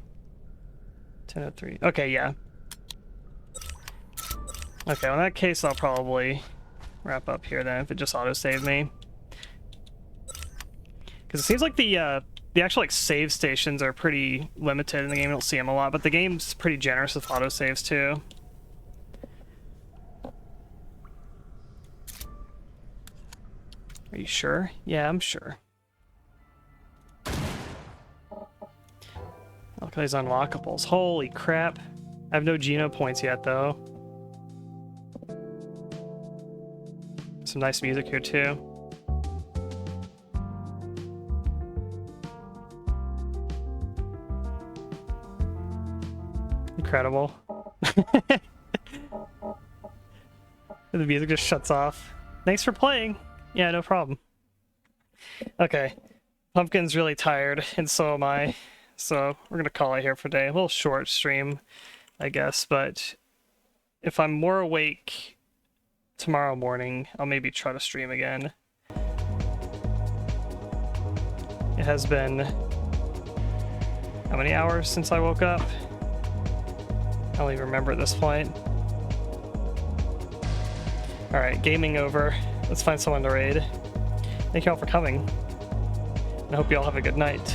10:03. Okay, yeah. Okay, well, in that case, I'll probably wrap up here then if it just autosaved me. Because it seems like the actual like save stations are pretty limited in the game. You don't see them a lot, but the game's pretty generous with autosaves too. Are you sure? Yeah, I'm sure. Look at these unlockables. Holy crap. I have no Geno points yet, though. Some nice music here, too. Incredible. The music just shuts off. Thanks for playing. Yeah, no problem. Okay. Pumpkin's really tired, and so am I. So we're gonna call it here for today. A little short stream, I guess, but if I'm more awake tomorrow morning, I'll maybe try to stream again. It has been how many hours since I woke up? I don't even remember at this point. Alright, gaming over. Let's find someone to raid. Thank you all for coming. I hope you all have a good night.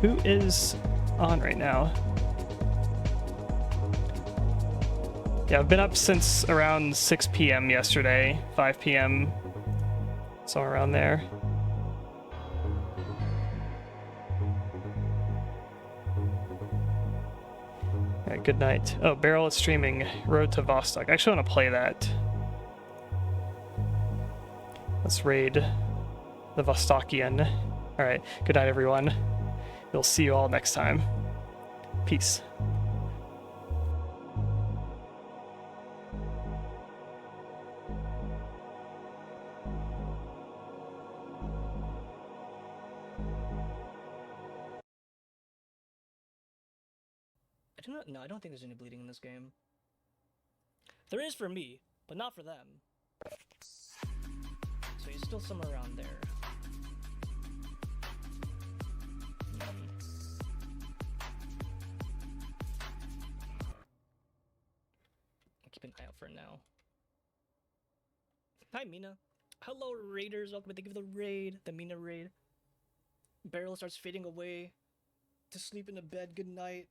Who is on right now? Yeah, I've been up since around 6 p.m. yesterday, 5 p.m. somewhere around there. Alright, good night. Oh, Beryl is streaming Road to Vostok. I actually want to play that. Let's raid the Vostokian. Alright, good night everyone. We'll see you all next time. Peace. I don't know. No, I don't think there's any bleeding in this game. There is for me, but not for them. So he's still somewhere around there. Keep an eye out for now. Hi, Meena. Hello, raiders. Welcome to the raid, the Meena raid. Beryl starts fading away to sleep in the bed. Good night.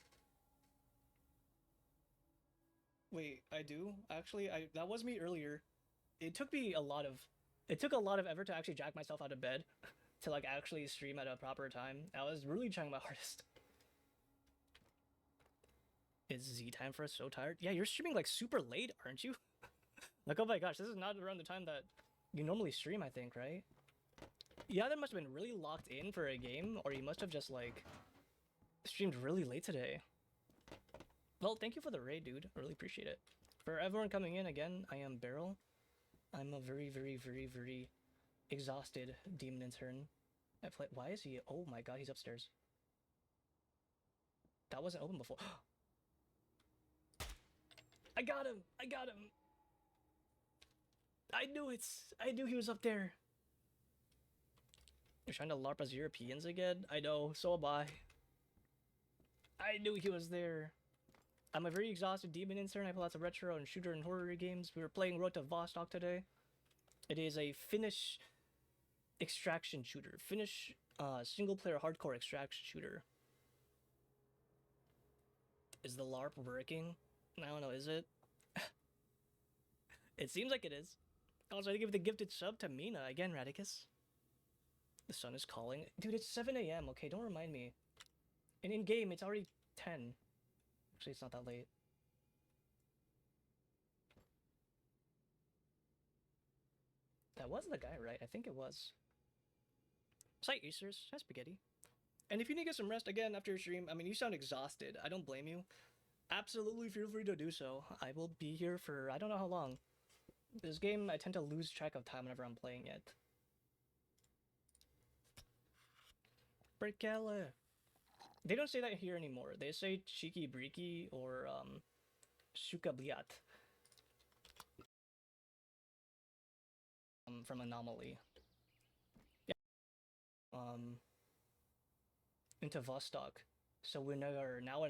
Wait, I do? Actually, that was me earlier. It took a lot of effort to actually jack myself out of bed to like actually stream at a proper time. I was really trying my hardest. It's Z time for us, so tired. Yeah, you're streaming like super late, aren't you? Like, oh my gosh, this is not around the time that you normally stream, I think, right? Yeah, that must have been really locked in for a game, or you must have just like streamed really late today. Well, thank you for the raid, dude. I really appreciate it. For everyone coming in again, I am Beryl. I'm a very, very, very, very exhausted demon intern. Why is he? Oh my god, he's upstairs. That wasn't open before. I got him! I got him! I knew it! I knew he was up there! You're trying to LARP as Europeans again? I know, so am I. I knew he was there. I'm a very exhausted demon intern. I play lots of retro and shooter and horror games. We were playing Road to Vostok today. It is a Finnish extraction shooter. Finnish single-player hardcore extraction shooter. Is the LARP working? I don't know, is it? It seems like it is. Also, I give the gifted sub to Meena. Again, Radicus. The sun is calling. Dude, it's 7 a.m. Okay, don't remind me. And in-game, it's already 10. Actually, it's not that late. That was the guy, right? I think it was. Sight Easters. Hi, Spaghetti. And if you need to get some rest again after your stream, I mean, you sound exhausted. I don't blame you. Absolutely feel free to do so. I will be here for I don't know how long. This game, I tend to lose track of time whenever I'm playing it. Breakella. They don't say that here anymore. They say Cheeky Breaky or Shukabliat. From Anomaly. Yeah. Into Vostok. So we're now